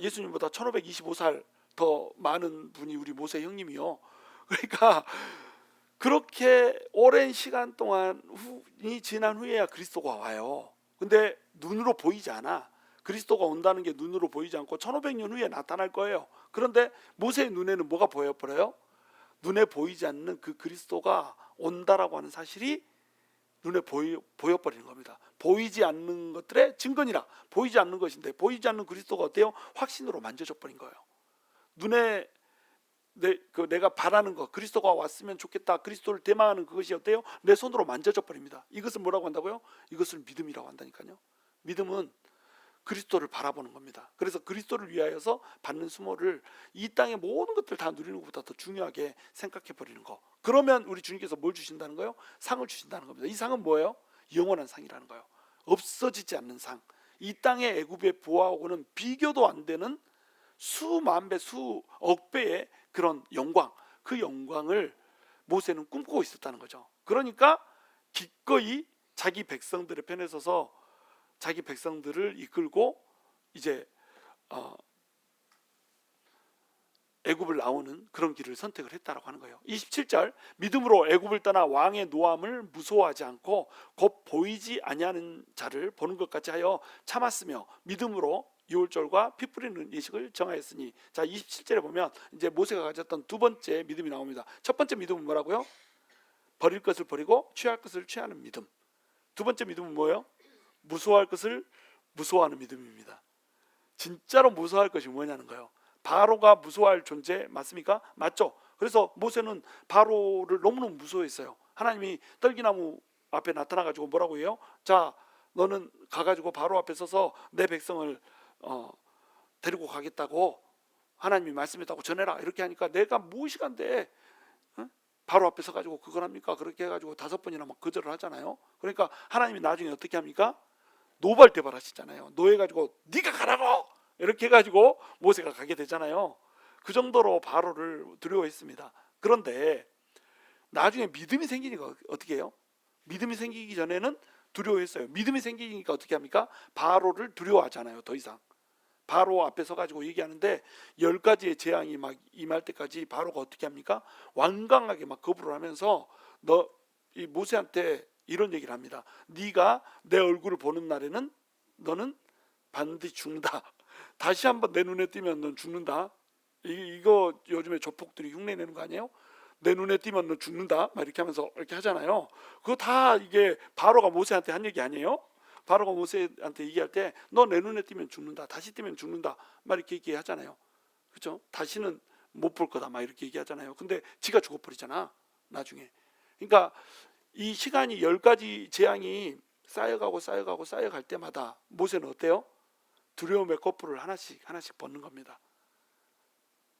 예수님보다 1525살 더 많은 분이 우리 모세 형님이요. 그러니까 그렇게 오랜 시간 동안이 지난 후에야 그리스도가 와요. 근데 눈으로 보이지 않아. 그리스도가 온다는 게 눈으로 보이지 않고 1500년 후에 나타날 거예요. 그런데 모세의 눈에는 뭐가 보여버려요? 눈에 보이지 않는 그 그리스도가 온다라고 하는 사실이 눈에 보여버리는 겁니다. 보이지 않는 것들의 증거니라. 보이지 않는 것인데 보이지 않는 그리스도가 어때요? 확신으로 만져져 버린 거예요. 눈에 내가 바라는 것, 그리스도가 왔으면 좋겠다, 그리스도를 대망하는 그것이 어때요? 내 손으로 만져져 버립니다. 이것을 뭐라고 한다고요? 이것을 믿음이라고 한다니까요. 믿음은 그리스도를 바라보는 겁니다. 그래서 그리스도를 위하여서 받는 수모를 이 땅의 모든 것들 다 누리는 것보다 더 중요하게 생각해 버리는 거. 그러면 우리 주님께서 뭘 주신다는 거예요? 상을 주신다는 겁니다. 이 상은 뭐예요? 영원한 상이라는 거예요. 없어지지 않는 상. 이 땅의 애굽의 부하하고는 비교도 안 되는 수만 배, 수억 배의 그런 영광, 그 영광을 모세는 꿈꾸고 있었다는 거죠. 그러니까 기꺼이 자기 백성들의 편에 서서 자기 백성들을 이끌고 이제 애굽을 나오는 그런 길을 선택을 했다라고 하는 거예요. 27절, 믿음으로 애굽을 떠나 왕의 노함을 무서워하지 않고 곧 보이지 아니하는 자를 보는 것 같이 하여 참았으며 믿음으로 유월절과 피 뿌리는 예식을 정하였으니. 자, 27절에 보면 이제 모세가 가졌던 두 번째 믿음이 나옵니다. 첫 번째 믿음은 뭐라고요? 버릴 것을 버리고 취할 것을 취하는 믿음. 두 번째 믿음은 뭐예요? 무서워할 것을 무서워하는 믿음입니다. 진짜로 무서워할 것이 뭐냐는 거예요. 바로가 무서워할 존재 맞습니까? 맞죠? 그래서 모세는 바로를 너무너무 무서워했어요. 하나님이 떨기나무 앞에 나타나가지고 뭐라고 해요? 자, 너는 가가지고 바로 앞에 서서 내 백성을 데리고 가겠다고 하나님이 말씀했다고 전해라. 이렇게 하니까 내가 무엇이간데 바로 앞에 서가지고 그걸 합니까? 그렇게 해가지고 5번이나 막 거절을 하잖아요. 그러니까 하나님이 나중에 어떻게 합니까? 노발대발하시잖아요. 노해가지고 네가 가라고 이렇게 해가지고 모세가 가게 되잖아요. 그 정도로 바로를 두려워했습니다. 그런데 나중에 믿음이 생기니까 어떻게 해요? 믿음이 생기기 전에는 두려워했어요. 믿음이 생기니까 어떻게 합니까? 바로를 두려워하잖아요. 더 이상 바로 앞에 서가지고 얘기하는데 10가지의 재앙이 막 임할 때까지 바로가 어떻게 합니까? 완강하게 막 거부를 하면서 이 모세한테 이런 얘기를 합니다. 네가 내 얼굴을 보는 날에는 너는 반드시 죽는다. 다시 한번 내 눈에 띄면 넌 죽는다. 이거 요즘에 조폭들이 흉내내는 거 아니에요? 내 눈에 띄면 너 죽는다 막 이렇게 하면서 이렇게 하잖아요. 그거 다 이게 바로가 모세한테 한 얘기 아니에요? 바로가 모세한테 얘기할 때 너 내 눈에 띄면 죽는다, 다시 띄면 죽는다 막 이렇게 얘기하잖아요. 그렇죠? 다시는 못 볼 거다 막 이렇게 얘기하잖아요. 근데 지가 죽어버리잖아 나중에. 그러니까 이 시간이 10가지 재앙이 쌓여가고 쌓여가고 쌓여갈 때마다 모세는 어때요? 두려움의 거풀을 하나씩 하나씩 벗는 겁니다.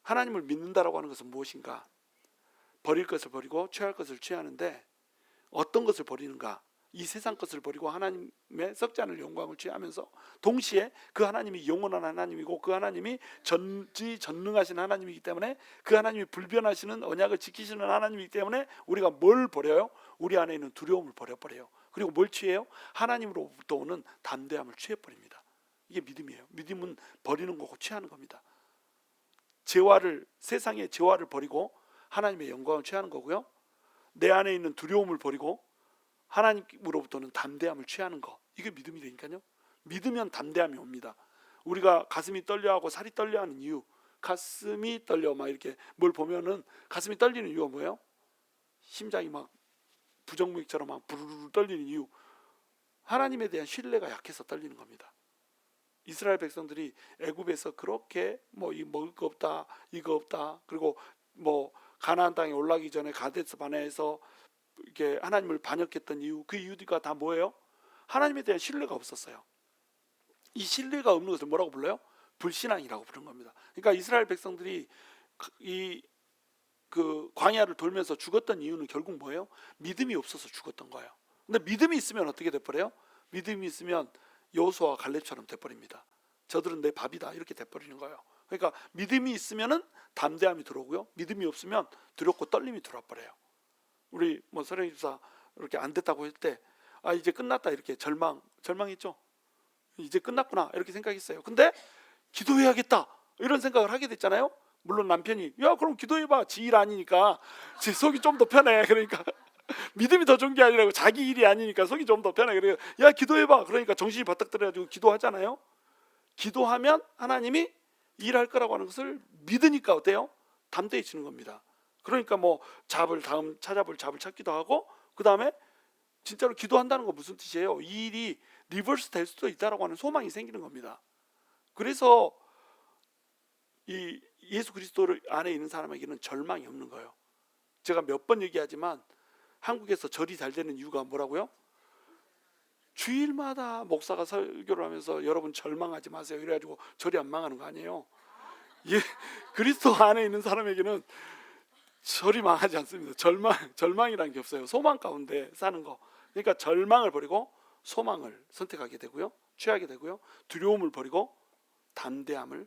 하나님을 믿는다라고 하는 것은 무엇인가? 버릴 것을 버리고 취할 것을 취하는데 어떤 것을 버리는가? 이 세상 것을 버리고 하나님의 썩지 않을 영광을 취하면서 동시에 그 하나님이 영원한 하나님이고 그 하나님이 전지전능하신 하나님이기 때문에 그 하나님이 불변하시는 언약을 지키시는 하나님이기 때문에 우리가 뭘 버려요? 우리 안에 있는 두려움을 버려버려요. 그리고 뭘 취해요? 하나님으로부터 오는 담대함을 취해버립니다. 이게 믿음이에요. 믿음은 버리는 거고 취하는 겁니다. 세상의 재화를 버리고 하나님의 영광을 취하는 거고요. 내 안에 있는 두려움을 버리고 하나님으로부터는 담대함을 취하는 거. 이게 믿음이라니까요. 믿으면 담대함이 옵니다. 우리가 가슴이 떨려하고 살이 떨려하는 이유, 가슴이 떨려 막 이렇게 뭘 보면은 가슴이 떨리는 이유가 뭐예요? 심장이 막 부정맥처럼 막 부르르 떨리는 이유, 하나님에 대한 신뢰가 약해서 떨리는 겁니다. 이스라엘 백성들이 애굽에서 그렇게 뭐 먹을 거 없다, 이거 없다, 그리고 뭐 가나안 땅에 올라가기 전에 가데스 바네아에서 이렇게 하나님을 반역했던 이유, 그 이유가 다 뭐예요? 하나님에 대한 신뢰가 없었어요. 이 신뢰가 없는 것을 뭐라고 불러요? 불신앙이라고 부르는 겁니다. 그러니까 이스라엘 백성들이 그 광야를 돌면서 죽었던 이유는 결국 뭐예요? 믿음이 없어서 죽었던 거예요. 근데 믿음이 있으면 어떻게 돼버려요? 믿음이 있으면 여호수아와 갈렙처럼 돼버립니다. 저들은 내 밥이다 이렇게 돼버리는 거예요. 그러니까 믿음이 있으면은 담대함이 들어오고요. 믿음이 없으면 두렵고 떨림이 들어와 버려요. 우리 뭐 서령 집사 이렇게 안 됐다고 할 때 이제 끝났다 이렇게 절망했죠. 이제 끝났구나 이렇게 생각했어요. 근데 기도해야겠다 이런 생각을 하게 됐잖아요. 물론 남편이 야 그럼 기도해봐, 지 일 아니니까 제 속이 좀 더 편해. 그러니까 믿음이 더 좋은 게 아니라고, 자기 일이 아니니까 속이 좀 더 편해. 그래요. 야 기도해봐. 그러니까 정신이 바짝 들어가지고 기도하잖아요. 기도하면 하나님이 일할 거라고 하는 것을 믿으니까 어때요? 담대해지는 겁니다. 그러니까 뭐 다음 찾아볼 잡을 찾기도 하고, 그 다음에 진짜로 기도한다는 거 무슨 뜻이에요? 이 일이 리버스 될 수도 있다라고 하는 소망이 생기는 겁니다. 그래서 이 예수 그리스도 안에 있는 사람에게는 절망이 없는 거예요. 제가 몇 번 얘기하지만 한국에서 절이 잘 되는 이유가 뭐라고요? 주일마다 목사가 설교를 하면서 여러분 절망하지 마세요 이래가지고 절이 안 망하는 거 아니에요. 예, 그리스도 안에 있는 사람에게는 절이 망하지 않습니다. 절망이라는 게 없어요. 소망 가운데 사는 거. 그러니까 절망을 버리고 소망을 선택하게 되고요, 취하게 되고요, 두려움을 버리고 담대함을,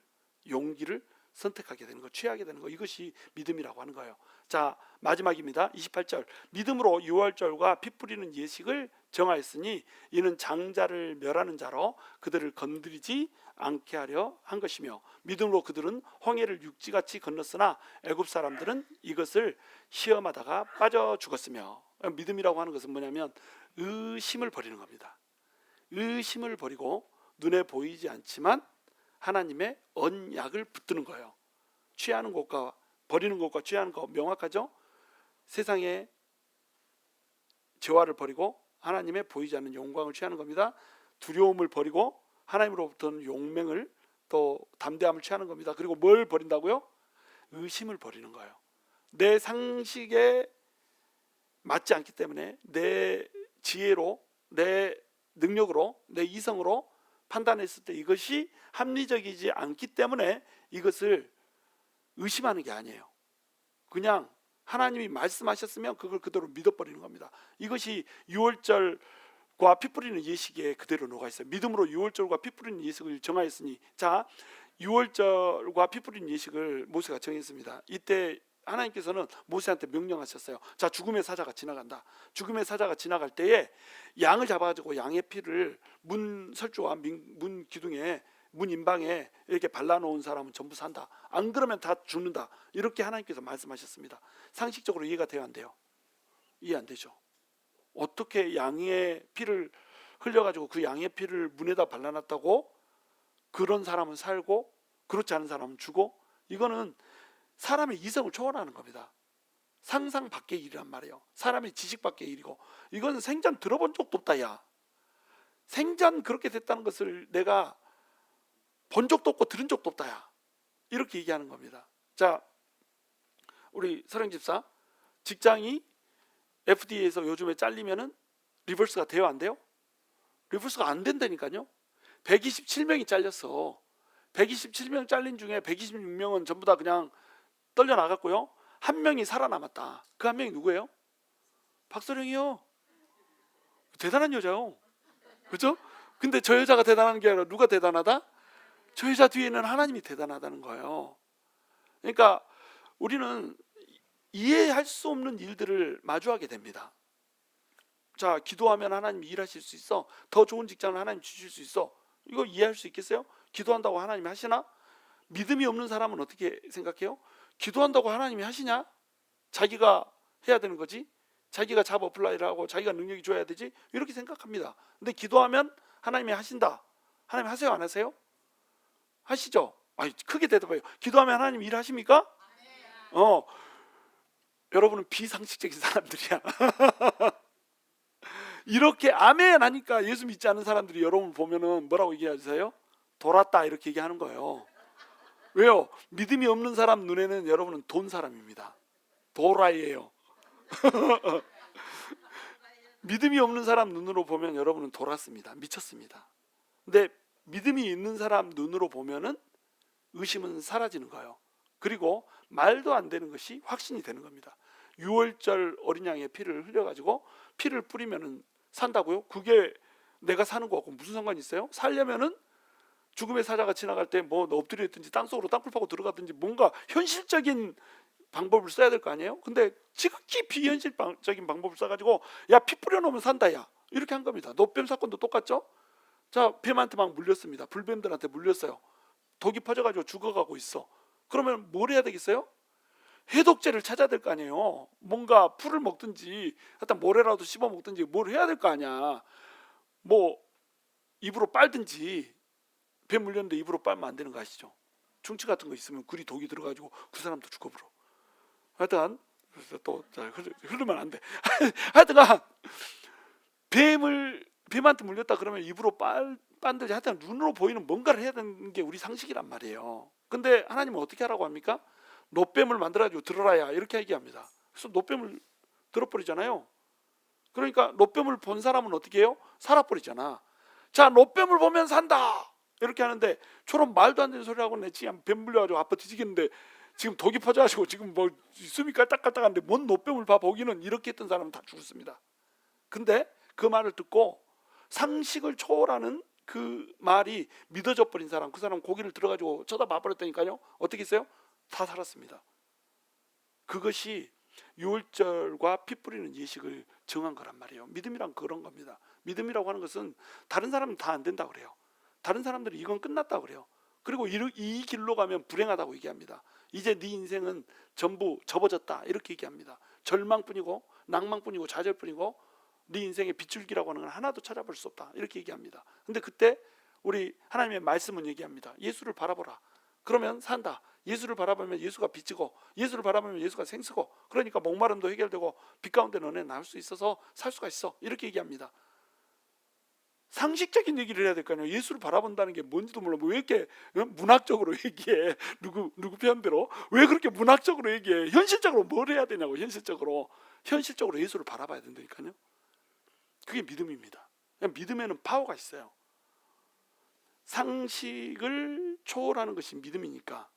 용기를 선택하게 되는 거, 취하게 되는 거, 이것이 믿음이라고 하는 거예요. 자, 마지막입니다. 28절. 믿음으로 유월절과 피 뿌리는 예식을 정하였으니 이는 장자를 멸하는 자로 그들을 건드리지 않게 하려 한 것이며 믿음으로 그들은 홍해를 육지같이 건넜으나 애굽 사람들은 이것을 시험하다가 빠져 죽었으며. 믿음이라고 하는 것은 뭐냐면 의심을 버리는 겁니다. 의심을 버리고 눈에 보이지 않지만 하나님의 언약을 붙드는 거예요. 취하는 것과 버리는 것과 취하는 것 명확하죠? 세상의 재화를 버리고 하나님의 보이지 않는 영광을 취하는 겁니다. 두려움을 버리고 하나님으로부터는 용맹을, 또 담대함을 취하는 겁니다. 그리고 뭘 버린다고요? 의심을 버리는 거예요. 내 상식에 맞지 않기 때문에 내 지혜로, 내 능력으로, 내 이성으로 판단했을 때 이것이 합리적이지 않기 때문에 이것을 의심하는 게 아니에요. 그냥 하나님이 말씀하셨으면 그걸 그대로 믿어버리는 겁니다. 이것이 유월절과 피 뿌리는 예식에 그대로 녹아 있어요. 믿음으로 유월절과 피 뿌리는 예식을 정하였으니, 자, 유월절과 피 뿌리는 예식을 모세가 정했습니다. 이때 하나님께서는 모세한테 명령하셨어요. 자, 죽음의 사자가 지나간다. 죽음의 사자가 지나갈 때에 양을 잡아가지고 양의 피를 문 설주와 문 기둥에, 문 인방에 이렇게 발라놓은 사람은 전부 산다. 안 그러면 다 죽는다. 이렇게 하나님께서 말씀하셨습니다. 상식적으로 이해가 돼야 안 돼요? 이해 안 되죠. 어떻게 양의 피를 흘려가지고 그 양의 피를 문에다 발라놨다고 그런 사람은 살고 그렇지 않은 사람은 죽어? 이거는 사람의 이성을 초월하는 겁니다. 상상 밖의 일이란 말이에요. 사람의 지식 밖의 일이고, 이건 생전 들어본 적도 없다. 야, 생전 그렇게 됐다는 것을 내가 본 적도 없고 들은 적도 없다. 야, 이렇게 얘기하는 겁니다. 자, 우리 서령 집사, 직장이 FDA에서 요즘에 잘리면은 리버스가 돼요, 안 돼요? 리버스가 안 된다니까요. 127명이 잘렸어. 127명 잘린 중에 126명은 전부 다 그냥 떨려 나갔고요. 한 명이 살아남았다. 그 한 명이 누구예요? 박서령이요. 대단한 여자요. 그렇죠? 근데 저 여자가 대단한 게 아니라 누가 대단하다? 저 여자 뒤에는 하나님이 대단하다는 거예요. 그러니까 우리는 이해할 수 없는 일들을 마주하게 됩니다. 자, 기도하면 하나님이 일하실 수 있어. 더 좋은 직장을 하나님 주실 수 있어. 이거 이해할 수 있겠어요? 기도한다고 하나님이 하시나? 믿음이 없는 사람은 어떻게 생각해요? 기도한다고 하나님이 하시냐? 자기가 해야 되는 거지. 자기가 잡 어플라이를 하고 자기가 능력이 줘야 되지. 이렇게 생각합니다. 근데 기도하면 하나님이 하신다. 하나님 하세요, 안 하세요? 하시죠? 아니, 크게 대답해요. 기도하면 하나님 일하십니까? 여러분은 비상식적인 사람들이야. 이렇게 아멘 하니까 예수 믿지 않는 사람들이 여러분 보면은 뭐라고 얘기하세요? 돌았다, 이렇게 얘기하는 거예요. 왜요? 믿음이 없는 사람 눈에는 여러분은 돈 사람입니다. 도라이예요. 믿음이 없는 사람 눈으로 보면 여러분은 돌았습니다. 미쳤습니다. 근데 믿음이 있는 사람 눈으로 보면은 의심은 사라지는 거예요. 그리고 말도 안 되는 것이 확신이 되는 겁니다. 6월절 어린 양의 피를 흘려가지고 피를 뿌리면은 산다고요? 그게 내가 사는 거하고 무슨 상관이 있어요? 살려면은 죽음의 사자가 지나갈 때 뭐 엎드려 있든지 땅속으로 땅굴 파고 들어가든지 뭔가 현실적인 방법을 써야 될 거 아니에요? 근데 지극히 비현실적인 방법을 써가지고 야, 피 뿌려놓으면 산다, 야, 이렇게 한 겁니다. 노뱀 사건도 똑같죠? 자, 뱀한테 막 물렸습니다. 불뱀들한테 물렸어요. 독이 퍼져가지고 죽어가고 있어. 그러면 뭘 해야 되겠어요? 해독제를 찾아야 될 거 아니에요. 뭔가 풀을 먹든지 하여튼 모래라도 씹어 먹든지 뭘 해야 될 거 아니야. 뭐 입으로 빨든지. 뱀 물렸는데 입으로 빨면 안 되는 거 아시죠? 충치 같은 거 있으면 굴이 독이 들어가지고 그 사람도 죽어버려. 하여튼 또 흐르면 안 돼. 하여튼간 뱀한테 물렸다 그러면 입으로 빤듯이 하여튼 눈으로 보이는 뭔가를 해야 되는 게 우리 상식이란 말이에요. 근데 하나님은 어떻게 하라고 합니까? 노뱀을 만들어가지고 들어라야, 이렇게 얘기합니다. 그래서 노뱀을 들어버리잖아요. 그러니까 노뱀을 본 사람은 어떻게 해요? 살아버리잖아. 자, 노뱀을 보면 산다, 이렇게 하는데 저런 말도 안 되는 소리 하고 내 지금 뱀 물려가지고 아파 뒤지겠는데 지금 독이 퍼져가지고 지금 뭐 숨이 깔딱깔딱한데 뭔 노뱀을 봐 보기는, 이렇게 했던 사람은 다 죽었습니다. 근데 그 말을 듣고 상식을 초월하는 그 말이 믿어져 버린 사람, 그 사람 고기를 들어가지고 쳐다봐 버렸다니까요. 어떻게 했어요? 다 살았습니다. 그것이 유월절과 피 뿌리는 예식을 정한 거란 말이에요. 믿음이란 그런 겁니다. 믿음이라고 하는 것은 다른 사람은 다 안 된다고 그래요. 다른 사람들이 이건 끝났다고 그래요. 그리고 이 길로 가면 불행하다고 얘기합니다. 이제 네 인생은 전부 접어졌다, 이렇게 얘기합니다. 절망뿐이고 낭망뿐이고 좌절뿐이고 네 인생의 빗줄기라고 하는 건 하나도 찾아볼 수 없다, 이렇게 얘기합니다. 근데 그때 우리 하나님의 말씀은 얘기합니다. 예수를 바라보라. 그러면 산다. 예수를 바라보면 예수가 빛이고 예수를 바라보면 예수가 생수고, 그러니까 목마름도 해결되고 빛 가운데 너네 나올 수 있어서 살 수가 있어, 이렇게 얘기합니다. 상식적인 얘기를 해야 될 거 아니에요. 예수를 바라본다는 게 뭔지도 몰라. 왜 이렇게 문학적으로 얘기해? 누구 편대로 왜 그렇게 문학적으로 얘기해? 현실적으로 뭘 해야 되냐고. 현실적으로 예수를 바라봐야 된다니까요. 그게 믿음입니다. 믿음에는 파워가 있어요. 상식을 초월하는 것이 믿음이니까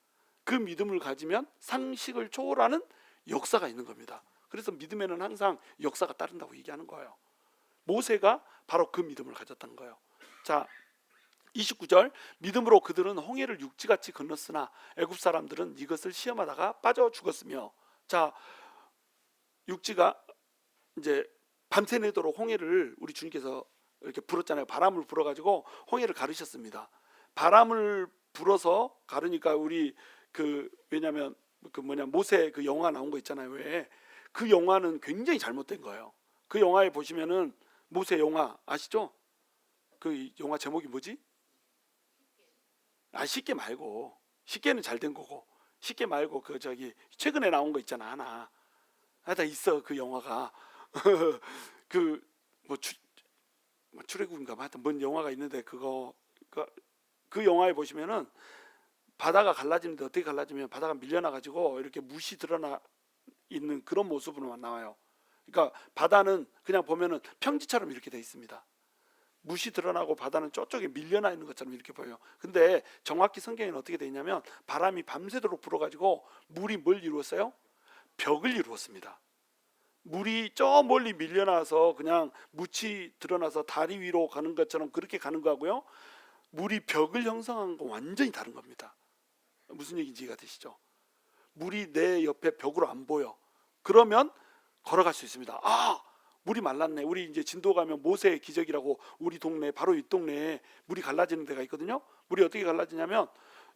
그 믿음을 가지면 상식을 초월하는 역사가 있는 겁니다. 그래서 믿음에는 항상 역사가 따른다고 얘기하는 거예요. 모세가 바로 그 믿음을 가졌다는 거예요. 자, 29절, 믿음으로 그들은 홍해를 육지같이 건넜으나 애굽 사람들은 이것을 시험하다가 빠져 죽었으며. 자, 육지가 이제 밤새내도록 홍해를 우리 주님께서 이렇게 불었잖아요. 바람을 불어가지고 홍해를 가르셨습니다. 바람을 불어서 가르니까 우리 왜냐면 모세 그 영화 나온 거 있잖아요. 왜? 그 영화는 굉장히 잘못된 거예요. 그 영화에 보시면은 모세 영화 아시죠? 그 영화 제목이 뭐지? 쉽게 말고, 쉽게는 잘 된 거고, 쉽게 말고 최근에 나온 거 있잖아, 하나. 하여튼 있어 그 영화가. 그뭐 출애굽인가 하여튼 뭔 영화가 있는데 그 영화에 보시면은 바다가 갈라지는데 어떻게 갈라지면 바다가 밀려나 가지고 이렇게 무시 드러나 있는 그런 모습으로만 나와요. 그러니까 바다는 그냥 보면은 평지처럼 이렇게 돼 있습니다. 무시 드러나고 바다는 저쪽에 밀려나 있는 것처럼 이렇게 보여요. 근데 정확히 성경에는 어떻게 돼 있냐면 바람이 밤새도록 불어가지고 물이 뭘 이루었어요? 벽을 이루었습니다. 물이 저 멀리 밀려나서 그냥 묻이 드러나서 다리 위로 가는 것처럼 그렇게 가는 거하고요, 물이 벽을 형성한 거 완전히 다른 겁니다. 무슨 얘기인지 이해가 되시죠? 물이 내 옆에 벽으로 안 보여. 그러면 걸어갈 수 있습니다. 아, 물이 말랐네. 우리 이제 진도 가면 모세의 기적이라고 우리 동네 바로 이 동네에 물이 갈라지는 데가 있거든요. 물이 어떻게 갈라지냐면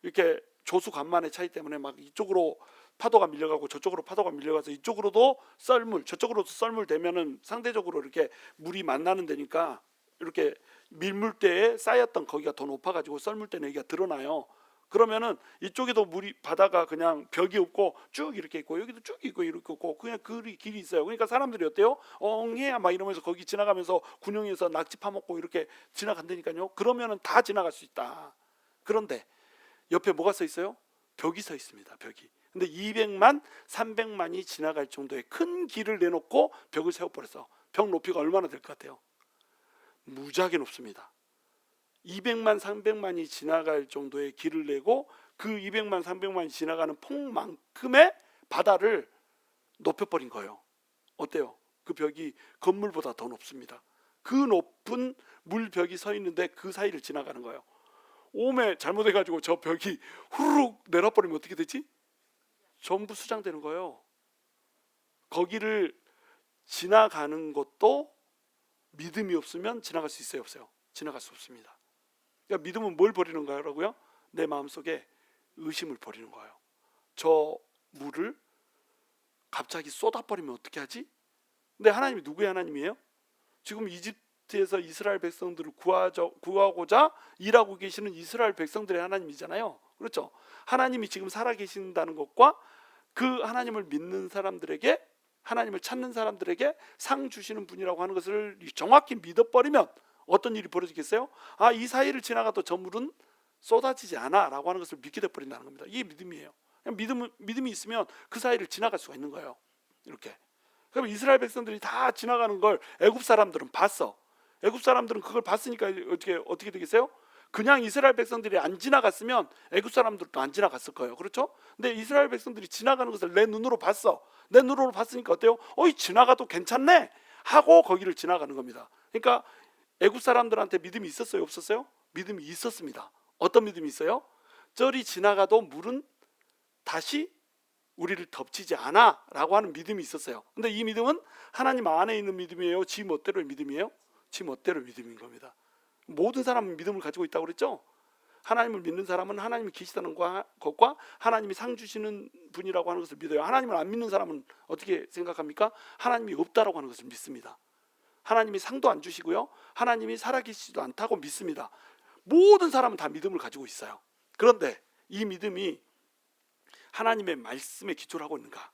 이렇게 조수 간만의 차이 때문에 막 이쪽으로 파도가 밀려가고 저쪽으로 파도가 밀려가서 이쪽으로도 썰물 저쪽으로도 썰물 되면은 상대적으로 이렇게 물이 만나는 데니까 이렇게 밀물대에 쌓였던 거기가 더 높아가지고 썰물대는 여기가 드러나요. 그러면은 이쪽에도 물이 바다가 그냥 벽이 없고 쭉 이렇게 있고 여기도 쭉 있고 이렇게 있고 그냥 길이 있어요. 그러니까 사람들이 어때요? 엉해야 막 이러면서 거기 지나가면서 군용에서 낙지 파먹고 이렇게 지나간다니까요. 그러면은 다 지나갈 수 있다. 그런데 옆에 뭐가 써 있어요? 벽이 서 있습니다. 벽이. 근데 200만, 300만이 지나갈 정도의 큰 길을 내놓고 벽을 세워버렸어. 벽 높이가 얼마나 될 것 같아요? 무지하게 높습니다. 200만, 300만이 지나갈 정도의 길을 내고 그 200만, 300만이 지나가는 폭만큼의 바다를 높여버린 거예요. 어때요? 그 벽이 건물보다 더 높습니다. 그 높은 물벽이 서 있는데 그 사이를 지나가는 거예요. 오메 잘못해가지고 저 벽이 후루룩 내려버리면 어떻게 되지? 전부 수장되는 거예요. 거기를 지나가는 것도 믿음이 없으면 지나갈 수 있어요, 없어요? 지나갈 수 없습니다. 그러니까 믿음은 뭘 버리는 거라고요? 내 마음속에 의심을 버리는 거예요. 저 물을 갑자기 쏟아버리면 어떻게 하지? 근데 하나님이 누구의 하나님이에요? 지금 이집트에서 이스라엘 백성들을 구하고자 일하고 계시는 이스라엘 백성들의 하나님이잖아요. 그렇죠? 하나님이 지금 살아계신다는 것과 그 하나님을 믿는 사람들에게, 하나님을 찾는 사람들에게 상 주시는 분이라고 하는 것을 정확히 믿어버리면 어떤 일이 벌어지겠어요? 아, 이 사이를 지나가도 저 물은 쏟아지지 않아 라고 하는 것을 믿게 돼버린다는 겁니다. 이게 믿음이에요. 믿음이 있으면 그 사이를 지나갈 수가 있는 거예요. 이렇게. 그럼 이스라엘 백성들이 다 지나가는 걸 애굽 사람들은 봤어. 애굽 사람들은 그걸 봤으니까 어떻게 되겠어요? 그냥 이스라엘 백성들이 안 지나갔으면 애굽 사람들도 안 지나갔을 거예요. 그렇죠? 근데 이스라엘 백성들이 지나가는 것을 내 눈으로 봤어. 내 눈으로 봤으니까 어때요? 지나가도 괜찮네 하고 거기를 지나가는 겁니다. 그러니까 애굽 사람들한테 믿음이 있었어요, 없었어요? 믿음이 있었습니다. 어떤 믿음이 있어요? 저리 지나가도 물은 다시 우리를 덮치지 않아 라고 하는 믿음이 있었어요. 근데 이 믿음은 하나님 안에 있는 믿음이에요? 지 멋대로의 믿음이에요? 지 멋대로의 믿음인 겁니다. 모든 사람은 믿음을 가지고 있다고 그랬죠? 하나님을 믿는 사람은 하나님이 계시다는 것과 하나님이 상 주시는 분이라고 하는 것을 믿어요. 하나님을 안 믿는 사람은 어떻게 생각합니까? 하나님이 없다라고 하는 것을 믿습니다. 하나님이 상도 안 주시고요, 하나님이 살아계시지도 않다고 믿습니다. 모든 사람은 다 믿음을 가지고 있어요. 그런데 이 믿음이 하나님의 말씀에 기초를 하고 있는가?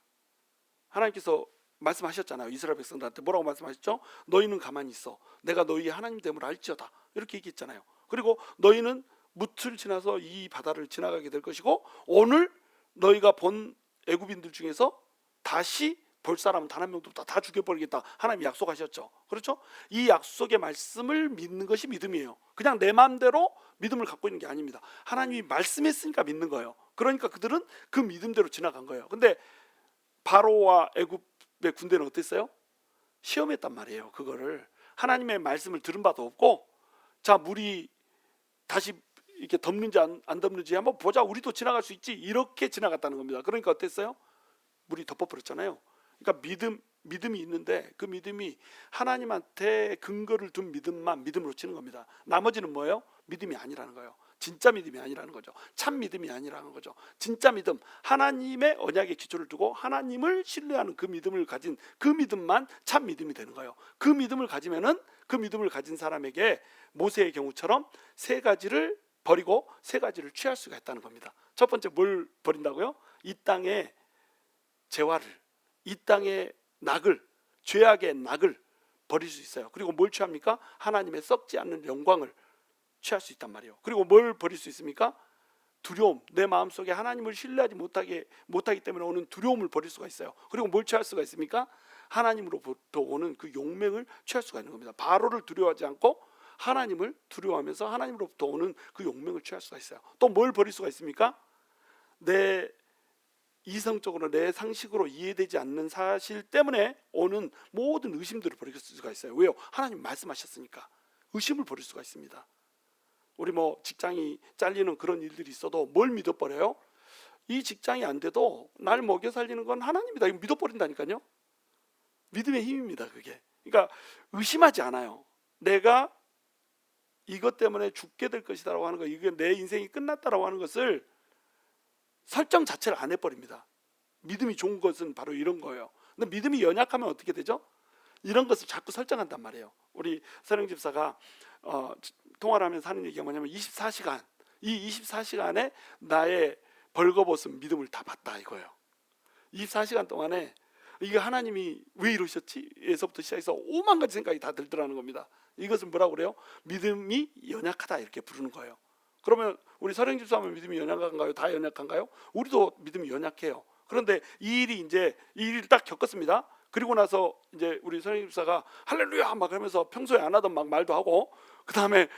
하나님께서 말씀하셨잖아요. 이스라엘 백성들한테 뭐라고 말씀하셨죠? 너희는 가만히 있어. 내가 너희의 하나님 됨을 알지어다. 이렇게 얘기했잖아요. 그리고 너희는 뭇을 지나서 이 바다를 지나가게 될 것이고 오늘 너희가 본 애굽인들 중에서 다시 볼 사람은 단 한 명도 없다. 다 죽여버리겠다. 하나님이 약속하셨죠. 그렇죠? 이 약속의 말씀을 믿는 것이 믿음이에요. 그냥 내 마음대로 믿음을 갖고 있는 게 아닙니다. 하나님이 말씀했으니까 믿는 거예요. 그러니까 그들은 그 믿음대로 지나간 거예요. 근데 바로와 애굽의 군대는 어땠어요? 시험했단 말이에요. 그거를 하나님의 말씀을 들은 바도 없고, 자, 물이 다시 이렇게 덮는지 안 덮는지 한번 보자. 우리도 지나갈 수 있지. 이렇게 지나갔다는 겁니다. 그러니까 어땠어요? 물이 덮어버렸잖아요. 그러니까 믿음이 있는데 그 믿음이 하나님한테 근거를 둔 믿음만 믿음으로 치는 겁니다. 나머지는 뭐예요? 믿음이 아니라는 거예요. 진짜 믿음이 아니라는 거죠. 참 믿음이 아니라는 거죠. 진짜 믿음, 하나님의 언약에 기초를 두고 하나님을 신뢰하는 그 믿음을 가진 그 믿음만 참 믿음이 되는 거예요. 그 믿음을 가지면은 그 믿음을 가진 사람에게 모세의 경우처럼 세 가지를 버리고 세 가지를 취할 수가 있다는 겁니다. 첫 번째 뭘 버린다고요? 이 땅의 재화를, 이 땅의 낙을, 죄악의 낙을 버릴 수 있어요. 그리고 뭘 취합니까? 하나님의 썩지 않는 영광을 취할 수 있단 말이에요. 그리고 뭘 버릴 수 있습니까? 두려움, 내 마음속에 하나님을 신뢰하지 못하기 때문에 오는 두려움을 버릴 수가 있어요. 그리고 뭘 취할 수가 있습니까? 하나님으로부터 오는 그 용맹을 취할 수가 있는 겁니다. 바로를 두려워하지 않고 하나님을 두려워하면서 하나님으로부터 오는 그 용맹을 취할 수가 있어요. 또 뭘 버릴 수가 있습니까? 내 이성적으로 내 상식으로 이해되지 않는 사실 때문에 오는 모든 의심들을 버릴 수가 있어요. 왜요? 하나님 말씀하셨으니까. 의심을 버릴 수가 있습니다. 우리 뭐 직장이 잘리는 그런 일들이 있어도 뭘 믿어버려요? 이 직장이 안 돼도 날 먹여 살리는 건 하나님이다. 이거 믿어버린다니까요. 믿음의 힘입니다, 그게. 그러니까 의심하지 않아요. 내가 이것 때문에 죽게 될 것이다라고 하는 거, 이게 내 인생이 끝났다라고 하는 것을 설정 자체를 안 해버립니다. 믿음이 좋은 것은 바로 이런 거예요. 근데 믿음이 연약하면 어떻게 되죠? 이런 것을 자꾸 설정한단 말이에요. 우리 서령 집사가 통화를 하면서 하는 얘기가 뭐냐면 24시간, 이 24시간에 나의 벌거벗은 믿음을 다 봤다 이거예요. 24시간 동안에 이게 하나님이 왜 이러셨지? 에서부터 시작해서 5만 가지 생각이 다 들더라는 겁니다. 이것은 뭐라고 그래요? 믿음이 연약하다 이렇게 부르는 거예요. 그러면 우리 서령 집사하면 믿음이 연약한가요? 다 연약한가요? 우리도 믿음이 연약해요. 그런데 이 일을 딱 겪었습니다. 그리고 나서 이제 우리 서령 집사가 할렐루야 막 하면서 평소에 안 하던 막 말도 하고, 그 다음에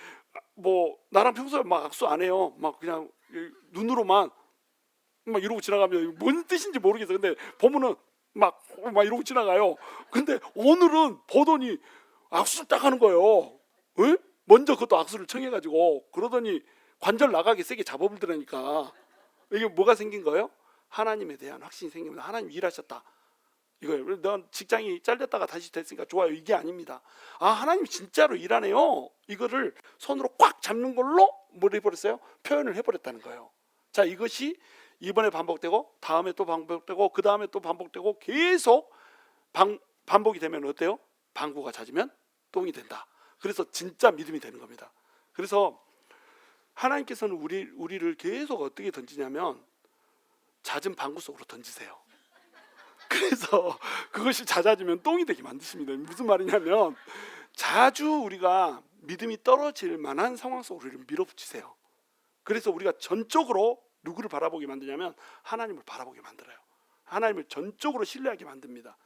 뭐 나랑 평소에 막 악수 안 해요. 막 그냥 눈으로만 막 이러고 지나가면 뭔 뜻인지 모르겠어요. 근데 보면은 막 이러고 지나가요. 근데 오늘은 보더니 악수를 딱 하는 거예요. 에? 먼저 그것도 악수를 청해가지고 그러더니 관절 나가게 세게 잡아버리더라니까. 이게 뭐가 생긴 거예요? 하나님에 대한 확신이 생깁니다. 하나님 일하셨다 이거예요. 넌 직장이 잘렸다가 다시 됐으니까 좋아요, 이게 아닙니다. 아, 하나님 진짜로 일하네요. 이거를 손으로 꽉 잡는 걸로 뭘 해버렸어요? 표현을 해버렸다는 거예요. 자, 이것이 이번에 반복되고 다음에 또 반복되고 그 다음에 또 반복되고 계속 반복이 되면 어때요? 방구가 잦으면 똥이 된다. 그래서 진짜 믿음이 되는 겁니다. 그래서 하나님께서는 우리를 계속 어떻게 던지냐면 잦은 방구 속으로 던지세요. 그래서 그것이 잦아지면 똥이 되게 만드십니다. 무슨 말이냐면 자주 우리가 믿음이 떨어질 만한 상황 속으로 우리를 밀어붙이세요. 그래서 우리가 전적으로 누구를 바라보게 만드냐면 하나님을 바라보게 만들어요. 하나님을 전적으로 신뢰하게 만듭니다.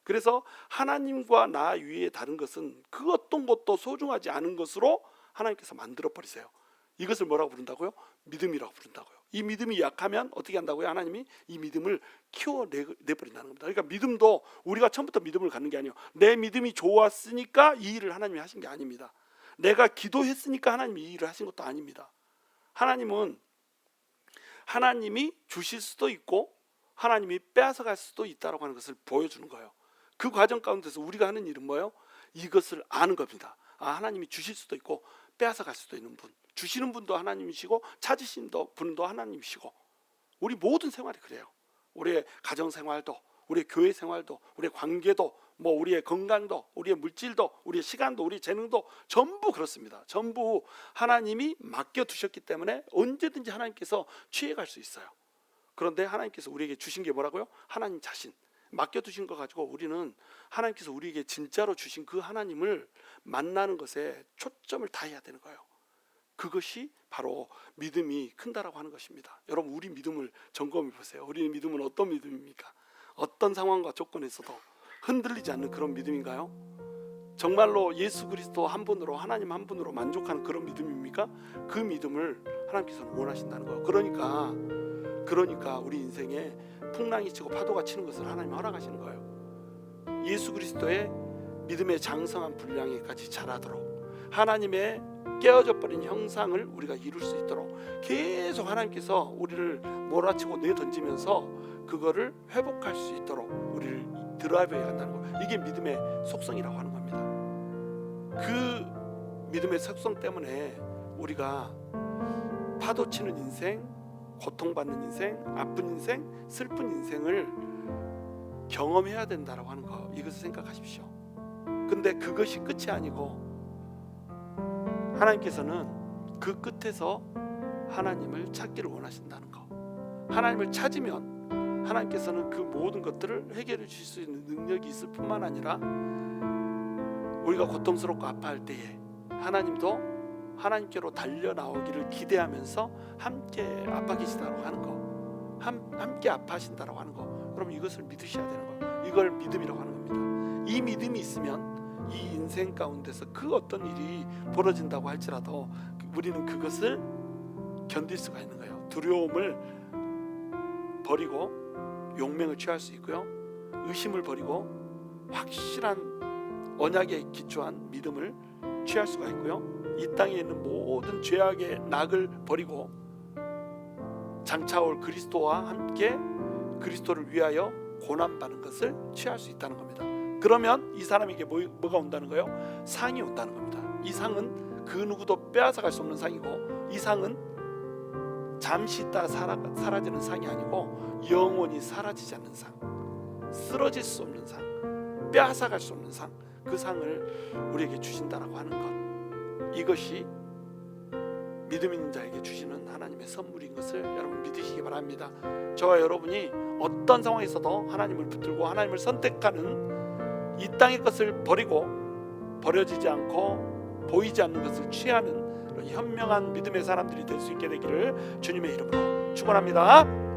그래서 하나님과 나 위에 다른 것은 그 어떤 것도 소중하지 않은 것으로 하나님께서 만들어 버리세요. 이것을 뭐라고 부른다고요? 믿음이라고 부른다고요. 이 믿음이 약하면 어떻게 한다고요? 하나님이 이 믿음을 키워내버린다는 겁니다. 그러니까 믿음도 우리가 처음부터 믿음을 갖는 게 아니에요. 내 믿음이 좋았으니까 이 일을 하나님이 하신 게 아닙니다. 내가 기도했으니까 하나님이 이 일을 하신 것도 아닙니다. 하나님은 하나님이 주실 수도 있고 하나님이 빼앗아갈 수도 있다고 하는 것을 보여주는 거예요. 그 과정 가운데서 우리가 하는 일은 뭐예요? 이것을 아는 겁니다. 아, 하나님이 주실 수도 있고 빼앗아갈 수도 있는 분, 주시는 분도 하나님이시고 찾으신 분도 하나님이시고, 우리 모든 생활이 그래요. 우리의 가정생활도, 우리의 교회 생활도, 우리의 관계도, 뭐 우리의 건강도, 우리의 물질도, 우리의 시간도, 우리의 재능도 전부 그렇습니다. 전부 하나님이 맡겨두셨기 때문에 언제든지 하나님께서 취해갈 수 있어요. 그런데 하나님께서 우리에게 주신 게 뭐라고요? 하나님 자신, 맡겨두신 거 가지고 우리는 하나님께서 우리에게 진짜로 주신 그 하나님을 만나는 것에 초점을 다해야 되는 거예요. 그것이 바로 믿음이 큰다라고 하는 것입니다. 여러분, 우리 믿음을 점검해 보세요. 우리의 믿음은 어떤 믿음입니까? 어떤 상황과 조건에서도 흔들리지 않는 그런 믿음인가요? 정말로 예수 그리스도 한 분으로, 하나님 한 분으로 만족하는 그런 믿음입니까? 그 믿음을 하나님께서는 원하신다는 거예요. 그러니까 우리 인생에 풍랑이 치고 파도가 치는 것을 하나님 허락하시는 거예요. 예수 그리스도의 믿음의 장성한 분량에까지 자라도록, 하나님의 깨어져 버린 형상을 우리가 이룰 수 있도록 계속 하나님께서 우리를 몰아치고 내던지면서 그거를 회복할 수 있도록 우리를 드라이브해 간다는 거예요. 이게 믿음의 속성이라고 하는 겁니다. 그 믿음의 속성 때문에 우리가 파도 치는 인생, 고통받는 인생, 아픈 인생, 슬픈 인생을 경험해야 된다라고 하는 거, 이것을 생각하십시오. 근데 그것이 끝이 아니고 하나님께서는 그 끝에서 하나님을 찾기를 원하신다는 거. 하나님을 찾으면 하나님께서는 그 모든 것들을 해결해 주실 수 있는 능력이 있을 뿐만 아니라 우리가 고통스럽고 아파할 때에 하나님도 하나님께로 달려나오기를 기대하면서 함께 아파 계시다고 하는 거, 함께 아파하신다고 하는 거, 여러분 이것을 믿으셔야 되는 거예요. 이걸 믿음이라고 하는 겁니다. 이 믿음이 있으면 이 인생 가운데서 그 어떤 일이 벌어진다고 할지라도 우리는 그것을 견딜 수가 있는 거예요. 두려움을 버리고 용맹을 취할 수 있고요, 의심을 버리고 확실한 언약에 기초한 믿음을 취할 수가 있고요, 이 땅에 있는 모든 죄악의 낙을 버리고 장차올 그리스도와 함께 그리스도를 위하여 고난받는 것을 취할 수 있다는 겁니다. 그러면 이 사람에게 뭐가 온다는 거예요? 상이 온다는 겁니다. 이 상은 그 누구도 빼앗아갈 수 없는 상이고, 이 상은 잠시 있다가 사라지는 상이 아니고 영원히 사라지지 않는 상, 쓰러질 수 없는 상, 빼앗아갈 수 없는 상, 그 상을 우리에게 주신다라고 하는 것, 이것이 믿음 있는 자에게 주시는 하나님의 선물인 것을 여러분 믿으시기 바랍니다. 저와 여러분이 어떤 상황에서도 하나님을 붙들고 하나님을 선택하는, 이 땅의 것을 버리고 버려지지 않고 보이지 않는 것을 취하는 현명한 믿음의 사람들이 될 수 있게 되기를 주님의 이름으로 축원합니다.